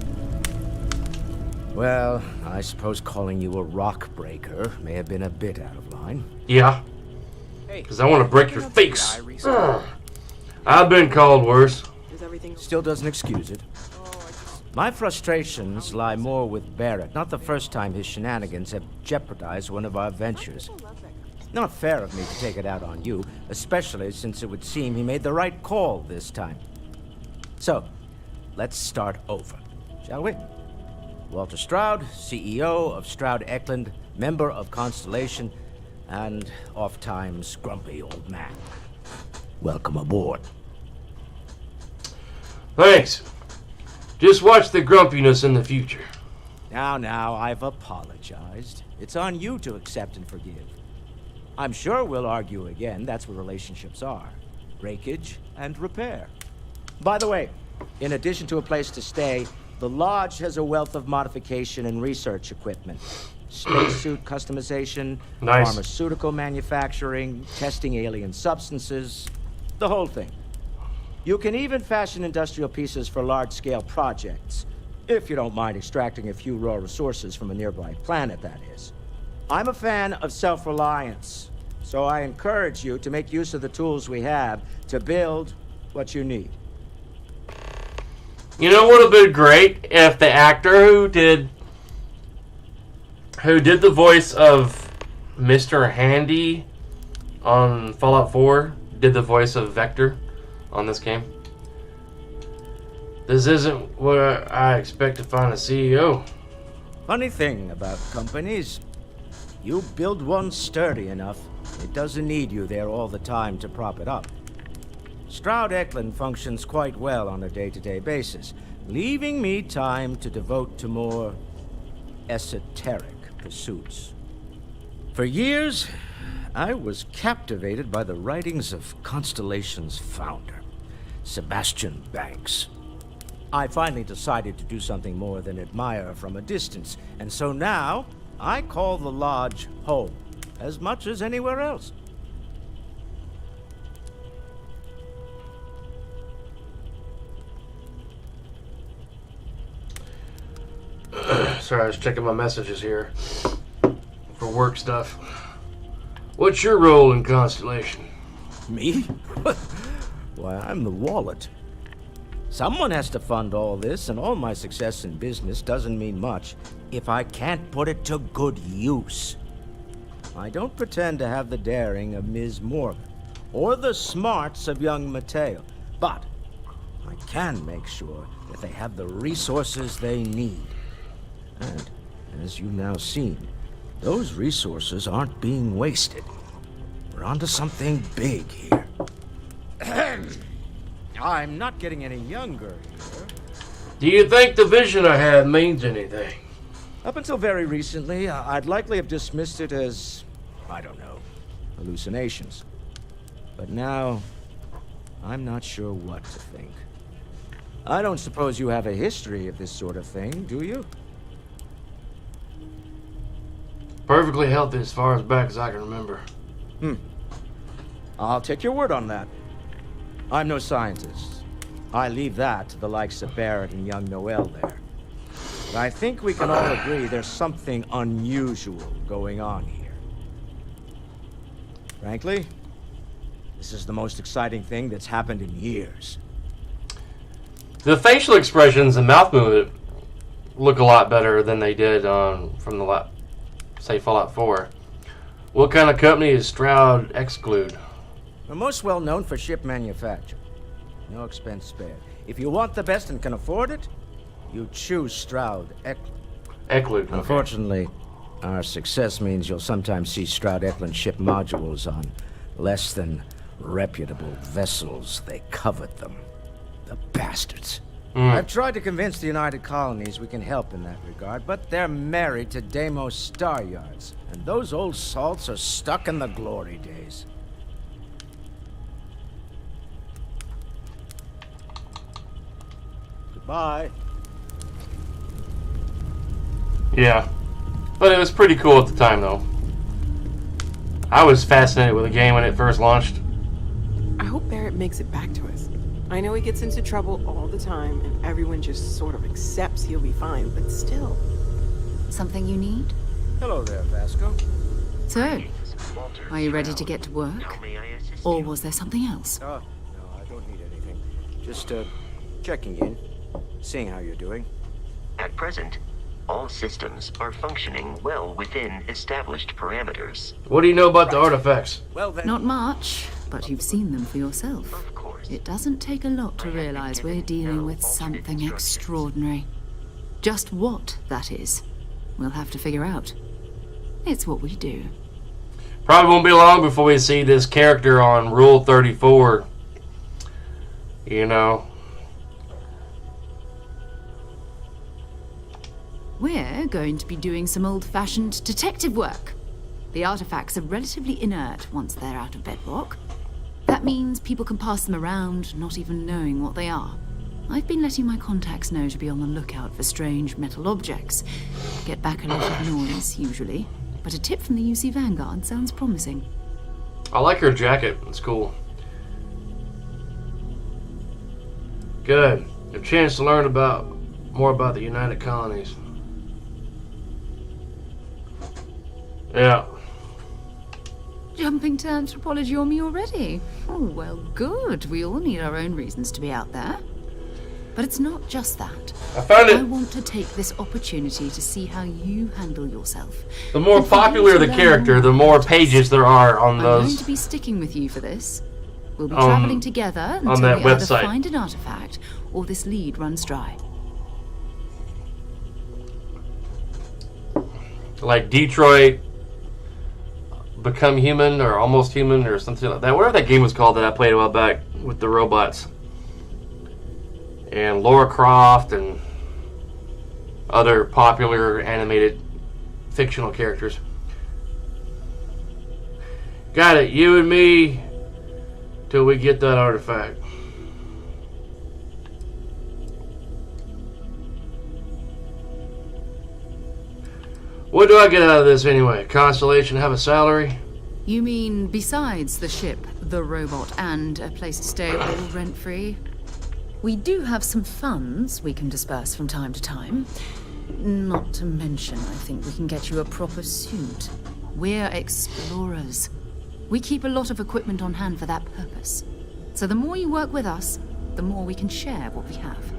Speaker 13: Well, I suppose calling you a rock breaker may have been a bit out of line.
Speaker 4: Yeah. Because I want to break your face. I've been called worse.
Speaker 13: Still doesn't excuse it. My frustrations lie more with Barrett. Not the first time his shenanigans have jeopardized one of our ventures. Not fair of me to take it out on you, especially since it would seem he made the right call this time. So, let's start over, shall we? Walter Stroud, CEO of Stroud Eklund, member of Constellation, and oft-times grumpy old man. Welcome aboard.
Speaker 4: Thanks. Just watch the grumpiness in the future.
Speaker 13: Now, I've apologized. It's on you to accept and forgive. I'm sure we'll argue again. That's what relationships are. Breakage and repair. By the way, in addition to a place to stay, the Lodge has a wealth of modification and research equipment. Spacesuit customization,
Speaker 4: Nice.
Speaker 13: Pharmaceutical manufacturing, testing alien substances, the whole thing. You can even fashion industrial pieces for large-scale projects. If you don't mind extracting a few raw resources from a nearby planet, that is. I'm a fan of self-reliance, so I encourage you to make use of the tools we have to build what you need.
Speaker 4: You know what would have been great if the actor who did the voice of Mr. Handy on Fallout 4 did the voice of Vector on this game. This isn't what I expect to find a CEO.
Speaker 13: Funny thing about companies, you build one sturdy enough, it doesn't need you there all the time to prop it up. Stroud Eklund functions quite well on a day-to-day basis, leaving me time to devote to more esoteric pursuits. For years, I was captivated by the writings of Constellation's founder, Sebastian Banks. I finally decided to do something more than admire from a distance, and so now I call the Lodge home, as much as anywhere else.
Speaker 4: Sorry, I was checking my messages here for work stuff. What's your role in Constellation?
Speaker 13: Me? Why, I'm the wallet. Someone has to fund all this, and all my success in business doesn't mean much if I can't put it to good use. I don't pretend to have the daring of Ms. Morgan, or the smarts of young Mateo, but I can make sure that they have the resources they need. And, as you've now seen, those resources aren't being wasted. We're onto something big here. I'm not getting any younger here.
Speaker 4: Do you think the vision I had means anything?
Speaker 13: Up until very recently, I'd likely have dismissed it as, I don't know, hallucinations. But now, I'm not sure what to think. I don't suppose you have a history of this sort of thing, do you?
Speaker 4: Perfectly healthy as far as back as I can remember.
Speaker 13: I'll take your word on that. I'm no scientist. I leave that to the likes of Barrett and young Noel there. But I think we can all agree there's something unusual going on here. Frankly, this is the most exciting thing that's happened in years.
Speaker 4: The facial expressions and mouth movement look a lot better than they did from the say Fallout 4. What kind of company is Stroud Exclude?
Speaker 13: We're most well known for ship manufacture. No expense spared. If you want the best and can afford it, you choose Stroud
Speaker 4: Eklund. Okay.
Speaker 13: Unfortunately, our success means you'll sometimes see Stroud Eklund ship modules on less than reputable vessels. They covet them. The bastards. I've tried to convince the United Colonies we can help in that regard, but they're married to Deimos Star Yards, and those old salts are stuck in the glory days. Goodbye.
Speaker 4: Yeah. But it was pretty cool at the time, though. I was fascinated with the game when it first launched.
Speaker 15: I hope Barrett makes it back to us. I know he gets into trouble all the time, and everyone just sort of accepts he'll be fine, but still.
Speaker 14: Something you need?
Speaker 13: Hello there, Vasco.
Speaker 14: So, are you ready to get to work? Or was there something else?
Speaker 13: No, I don't need anything. Just, checking in, seeing how you're doing.
Speaker 3: At present, all systems are functioning well within established parameters.
Speaker 4: What do you know about the artifacts?
Speaker 13: Well then.
Speaker 14: Not much, but you've seen them for yourself. It doesn't take a lot to realize we're dealing with something extraordinary. Just what that is, we'll have to figure out. It's what we do.
Speaker 4: Probably won't be long before we see this character on Rule 34. You know.
Speaker 14: We're going to be doing some old-fashioned detective work. The artifacts are relatively inert once they're out of bedrock. That means people can pass them around, not even knowing what they are. I've been letting my contacts know to be on the lookout for strange metal objects. Get back a lot of noise, usually. But a tip from the UC Vanguard sounds promising.
Speaker 4: I like her jacket. It's cool. Good. A chance to learn about More about the United Colonies. Yeah.
Speaker 14: Jumping to anthropology on me already? Oh, well, good. We all need our own reasons to be out there. But it's not just that.
Speaker 4: I found it.
Speaker 14: I want to take this opportunity to see how you handle yourself.
Speaker 4: The more popular the character, the more pages there are on
Speaker 14: I'm going
Speaker 4: those.
Speaker 14: to be sticking with you for this. We'll be traveling together until
Speaker 4: that
Speaker 14: we either
Speaker 4: website.
Speaker 14: find an artifact or this lead runs dry.
Speaker 4: Like Detroit, Become Human or Almost Human or something like that. Whatever that game was called that I played a while back with the robots. And Lara Croft and other popular animated fictional characters. Got it, you and me, till we get that artifact. What do I get out of this anyway? Constellation have a salary?
Speaker 14: You mean besides the ship, the robot, and a place to stay all rent-free? We do have some funds we can disperse from time to time. Not to mention, I think we can get you a proper suit. We're explorers. We keep a lot of equipment on hand for that purpose. So the more you work with us, the more we can share what we have.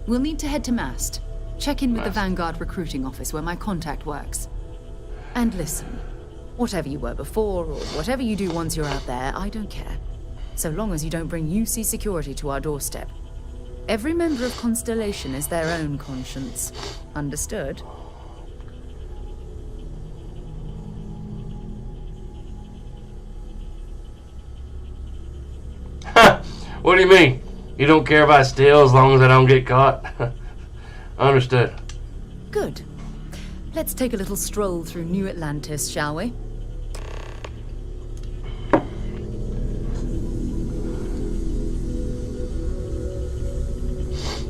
Speaker 14: We'll need to head to Mast. Check in with the Vanguard recruiting office where my contact works. And listen, whatever you were before, or whatever you do once you're out there, I don't care. So long as you don't bring UC security to our doorstep. Every member of Constellation is their own conscience. Understood?
Speaker 4: What do you mean? You don't care if I steal as long as I don't get caught? Understood.
Speaker 14: Good. Let's take a little stroll through New Atlantis, shall we?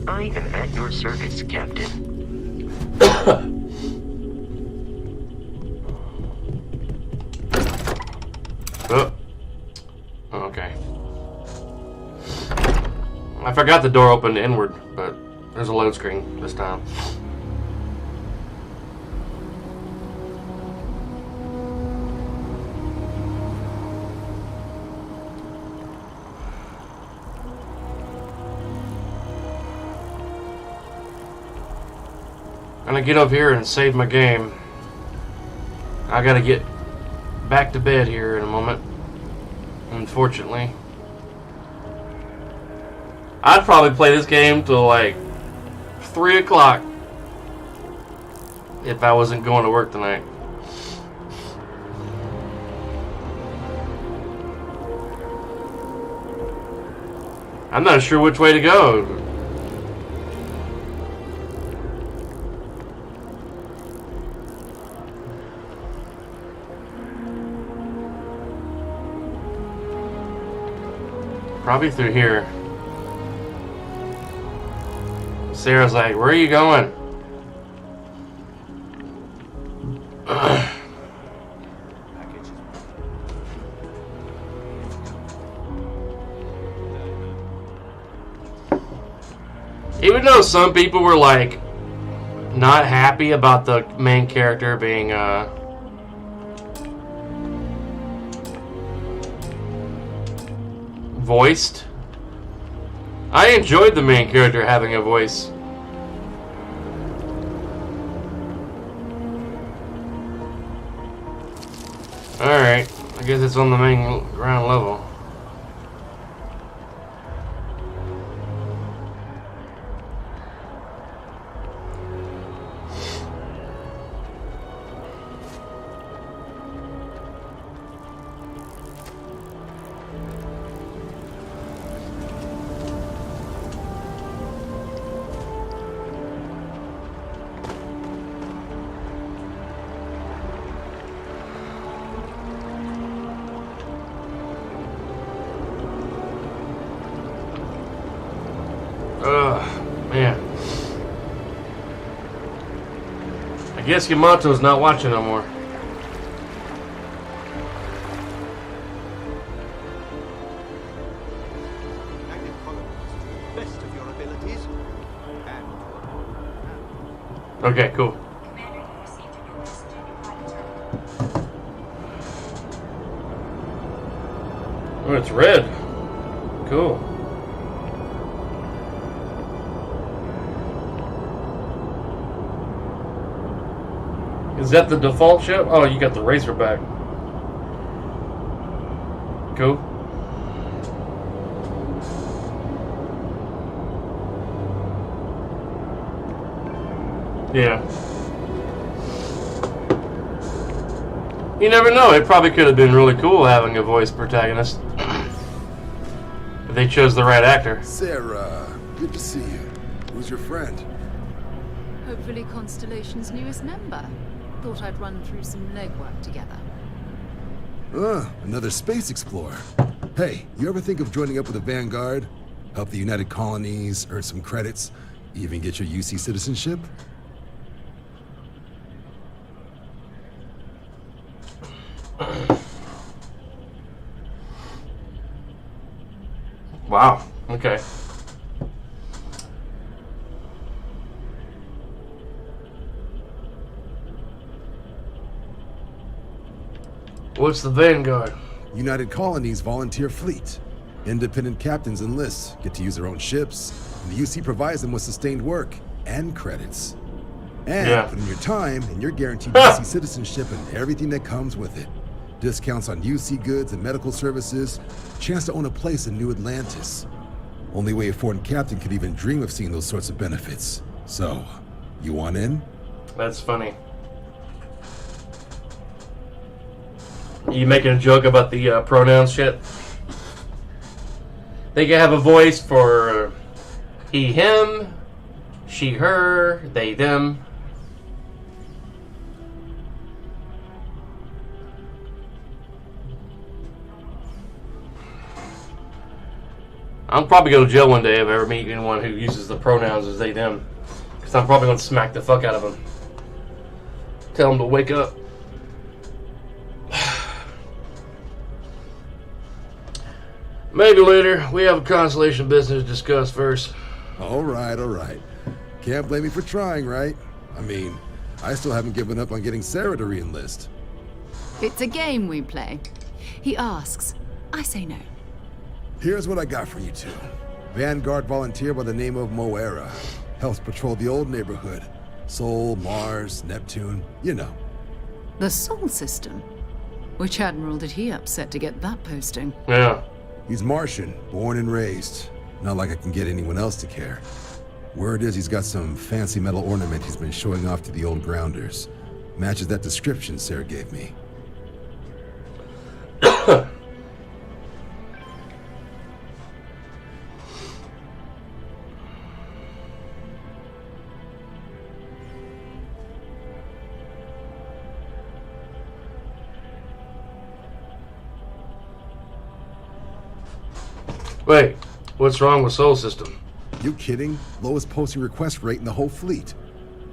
Speaker 3: I am at your service, Captain.
Speaker 4: Oh. Okay. I forgot the door opened inward, but there's a load screen this time. I'm gonna get up here and save my game. I gotta get back to bed here in a moment, unfortunately. I'd probably play this game till like 3 o'clock if I wasn't going to work tonight. I'm not sure which way to go. Probably through here. Sarah's like, where are you going? Even though some people were like not happy about the main character being voiced, I enjoyed the main character having a voice. Alright, I guess it's on the main ground level. Man. I guess Yamato's not watching no more.
Speaker 17: Best of your ability.
Speaker 4: Okay, cool. Oh, it's red. Cool. Is that the default ship? Oh, you got the Razorback. Cool. Yeah. You never know. It probably could have been really cool having a voice protagonist. If they chose the right actor.
Speaker 17: Sarah, good to see you. Who's your friend?
Speaker 14: Hopefully Constellation's newest member. Thought I'd run through some legwork together.
Speaker 17: Another space explorer. Hey, you ever think of joining up with the Vanguard? Help the United Colonies, earn some credits, even get your UC citizenship?
Speaker 4: Wow. Okay. What's the Vanguard?
Speaker 17: United Colonies volunteer fleet. Independent captains enlist, get to use their own ships, and the UC provides them with sustained work and credits. And put in your time, and you're guaranteed UC citizenship and everything that comes with it. Discounts on UC goods and medical services, chance to own a place in New Atlantis. Only way a foreign captain could even dream of seeing those sorts of benefits. So, you want in?
Speaker 4: That's funny. You making a joke about the pronouns shit? They can have a voice for he, him, she, her, they, them. I'm probably going to jail one day if I ever meet anyone who uses the pronouns as they, them. Because I'm probably going to smack the fuck out of them. Tell them to wake up. Maybe later. We have a Constellation business to discuss first.
Speaker 17: All right. Can't blame me for trying, right? I mean, I still haven't given up on getting Sarah to re-enlist.
Speaker 14: It's a game we play. He asks. I say no.
Speaker 17: Here's what I got for you two. Vanguard volunteer by the name of Moera. Helps patrol the old neighborhood. Sol, Mars, Neptune, you know.
Speaker 14: The Sol system? Which admiral did he upset to get that posting?
Speaker 4: Yeah.
Speaker 17: He's Martian, born and raised. Not like I can get anyone else to care. Word is he's got some fancy metal ornament he's been showing off to the old grounders. Matches that description Sarah gave me.
Speaker 4: Wait, what's wrong with Sol System?
Speaker 17: You kidding? Lowest posting request rate in the whole fleet.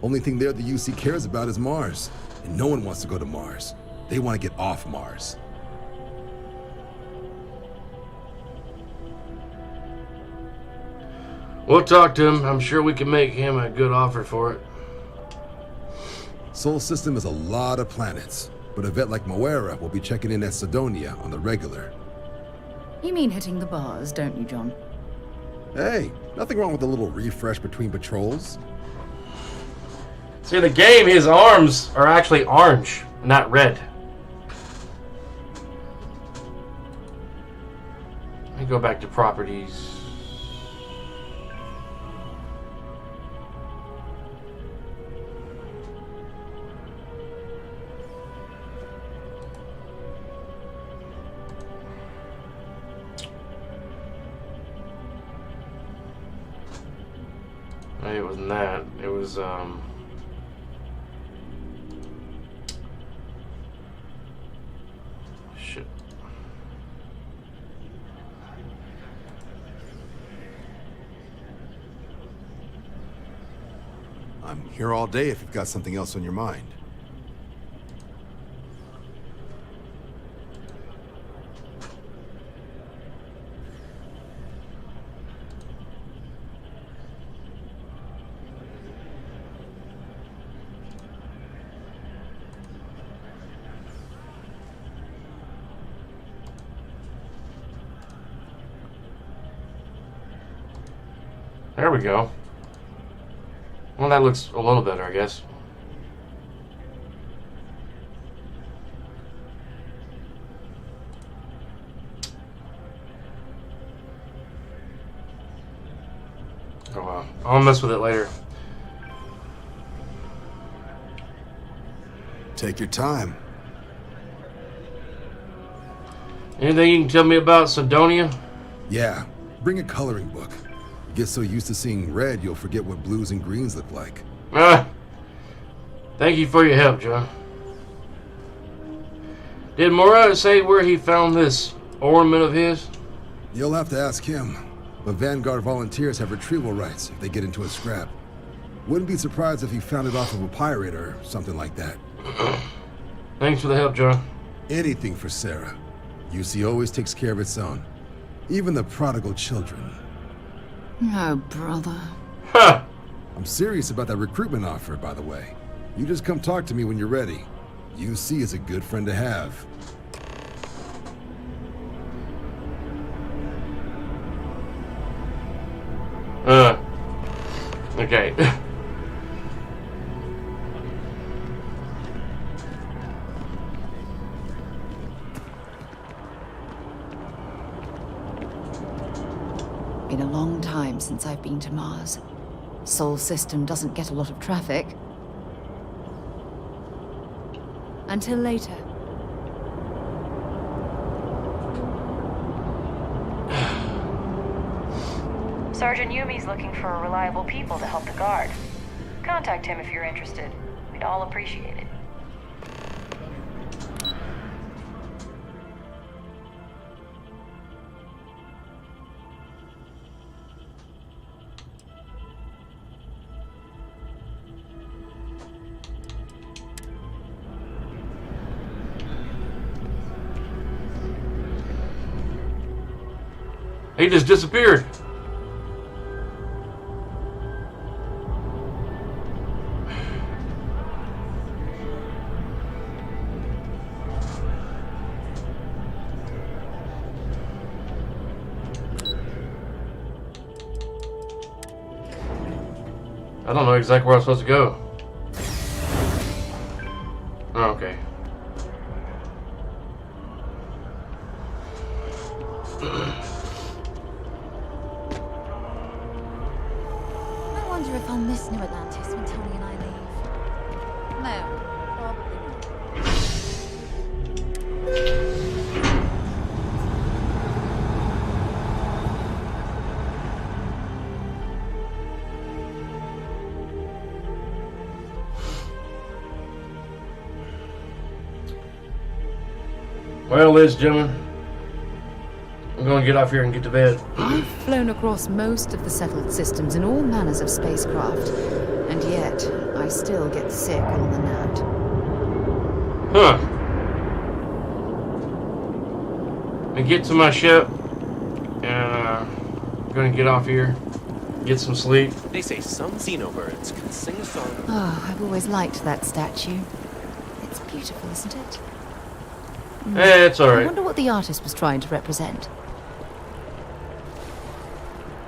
Speaker 17: Only thing there the UC cares about is Mars. And no one wants to go to Mars. They want to get off Mars.
Speaker 4: We'll talk to him. I'm sure we can make him a good offer for it.
Speaker 17: Sol System is a lot of planets. But a vet like Moera will be checking in at Sidonia on the regular.
Speaker 14: You mean hitting the bars, don't you, John?
Speaker 17: Hey, nothing wrong with a little refresh between patrols.
Speaker 4: See, in the game, his arms are actually orange, not red. Let me go back to properties. It wasn't that. It was, shit.
Speaker 17: I'm here all day if you've got something else on your mind.
Speaker 4: There we go. Well, that looks a little better, I guess. Oh well, I'll mess with it later.
Speaker 17: Take your time.
Speaker 4: Anything you can tell me about Sidonia?
Speaker 17: Yeah, bring a coloring book. Get so used to seeing red, you'll forget what blues and greens look like.
Speaker 4: Thank you for your help, John. Did Mora say where he found this ornament of his?
Speaker 17: You'll have to ask him. But Vanguard volunteers have retrieval rights if they get into a scrap. Wouldn't be surprised if he found it off of a pirate or something like that.
Speaker 4: Thanks for the help, John.
Speaker 17: Anything for Sarah. UC always takes care of its own. Even the prodigal children.
Speaker 14: Oh, brother.
Speaker 4: Ha!
Speaker 17: I'm serious about that recruitment offer, by the way. You just come talk to me when you're ready. UC is a good friend to have.
Speaker 4: Okay.
Speaker 14: Been a long time since I've been to Mars. Sol system doesn't get a lot of traffic. Until later.
Speaker 5: Sergeant Yumi's looking for reliable people to help the guard. Contact him if you're interested. We'd all appreciate it.
Speaker 4: He just disappeared. I don't know exactly where I'm supposed to go. Oh, okay.
Speaker 12: I wonder if I'll miss New Atlantis when Tony and I leave. No, probably not.
Speaker 4: Well, ladies and gentlemen, I'm going to get off here and get to bed.
Speaker 14: I've flown across most of the settled systems in all manners of spacecraft, and yet I still get sick on the nat.
Speaker 4: Huh. I get to my ship, and I'm going to get off here, get some sleep.
Speaker 2: They say some xenobirds can sing a song.
Speaker 14: Oh, I've always liked that statue. It's beautiful, isn't it?
Speaker 4: It's alright.
Speaker 14: I wonder what the artist was trying to represent.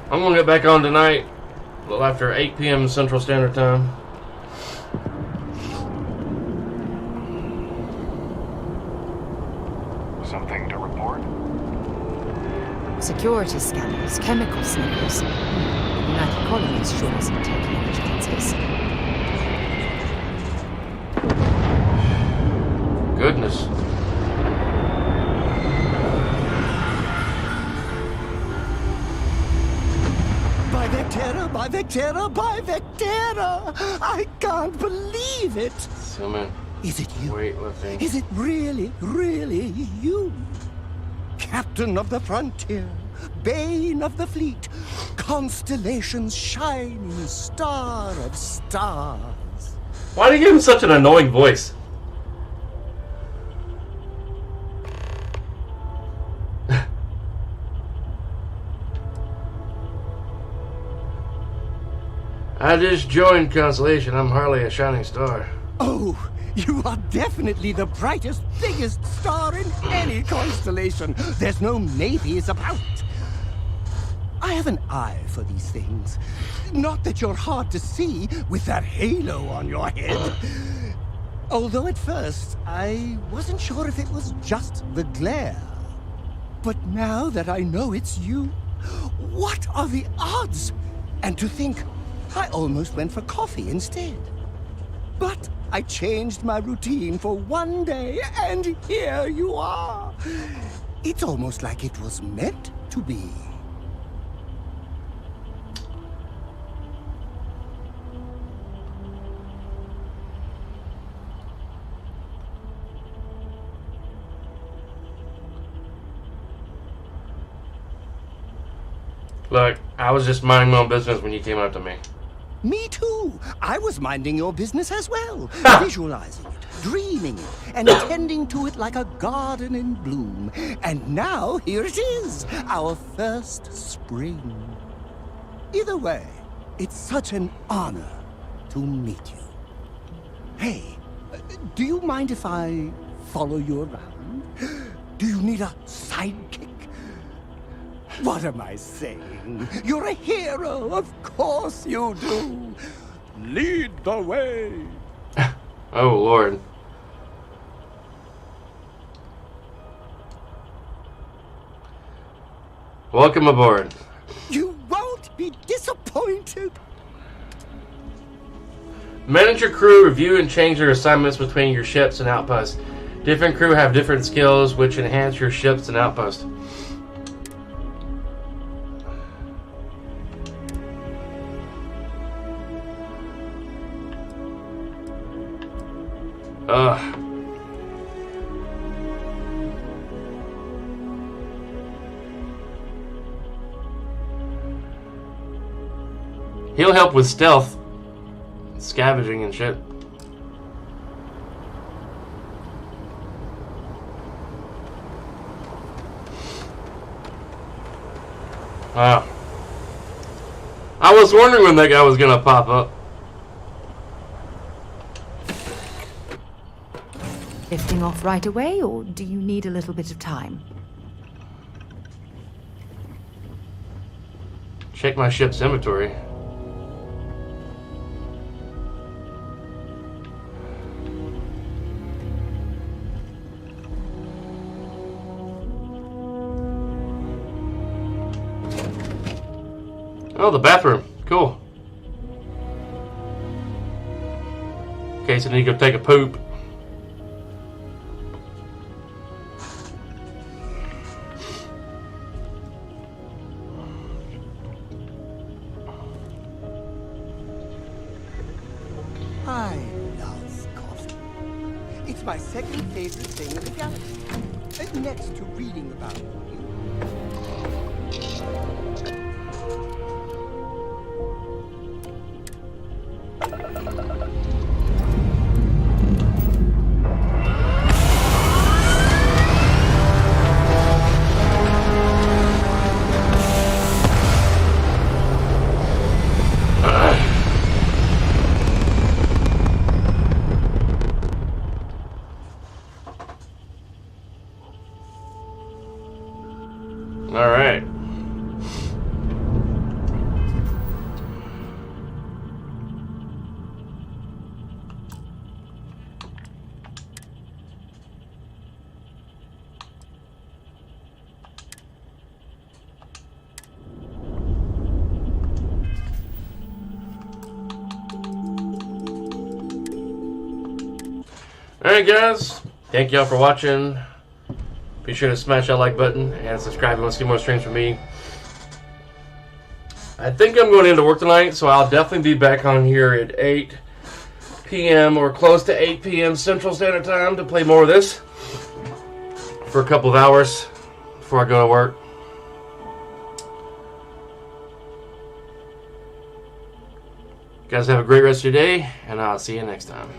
Speaker 4: I'm going to get back on tonight, a little after 8 p.m. Central Standard Time.
Speaker 10: Something to report?
Speaker 14: Security scanners, chemical sniffers. The United Colonies sure isn't taking any chances.
Speaker 4: Goodness.
Speaker 11: By Vectera, by Vectera, by Vectera! I can't believe it!
Speaker 4: So, man.
Speaker 11: Is it you?
Speaker 4: Weightlifting.
Speaker 11: Is it really, really you? Captain of the frontier, bane of the fleet, constellation's shining star of stars.
Speaker 4: Why do you give him such an annoying voice? I just joined Constellation. I'm hardly a shining star.
Speaker 11: Oh, you are definitely the brightest, biggest star in any constellation. There's no maybes about.
Speaker 18: I have an eye for these things. Not that you're hard to see with that halo on your head. Although at first, I wasn't sure if it was just the glare. But now that I know it's you, what are the odds? And to think, I almost went for coffee instead. But I changed my routine for one day, and here you are. It's almost like it was meant to be.
Speaker 4: Look, I was just minding my own business when you came up to me.
Speaker 18: Me too. I was minding your business as well. Visualizing it, dreaming it, and tending to it like a garden in bloom. And now, here it is, our first spring. Either way, it's such an honor to meet you. Hey, do you mind if I follow you around? Do you need a sidekick? What am I saying? You're a hero, of course you do. Lead the way.
Speaker 4: Oh, Lord. Welcome aboard.
Speaker 18: You won't be disappointed.
Speaker 4: Manage your crew, review and change your assignments between your ships and outposts. Different crew have different skills which enhance your ships and outposts. He'll help with stealth, scavenging and shit. Wow. I was wondering when that guy was gonna pop up.
Speaker 19: Lifting off right away, or do you need a little bit of time?
Speaker 4: Check my ship's inventory. Oh, the bathroom. Cool. In case I need to go take a poop.
Speaker 18: I love coffee. It's my second favorite thing in the galaxy, next to reading about you.
Speaker 4: All right. Alright guys, thank y'all for watching. Be sure to smash that like button and subscribe if you want to see more streams from me. I think I'm going into work tonight, so I'll definitely be back on here at 8 p.m. or close to 8 p.m. Central Standard Time to play more of this for a couple of hours before I go to work. You guys have a great rest of your day, and I'll see you next time.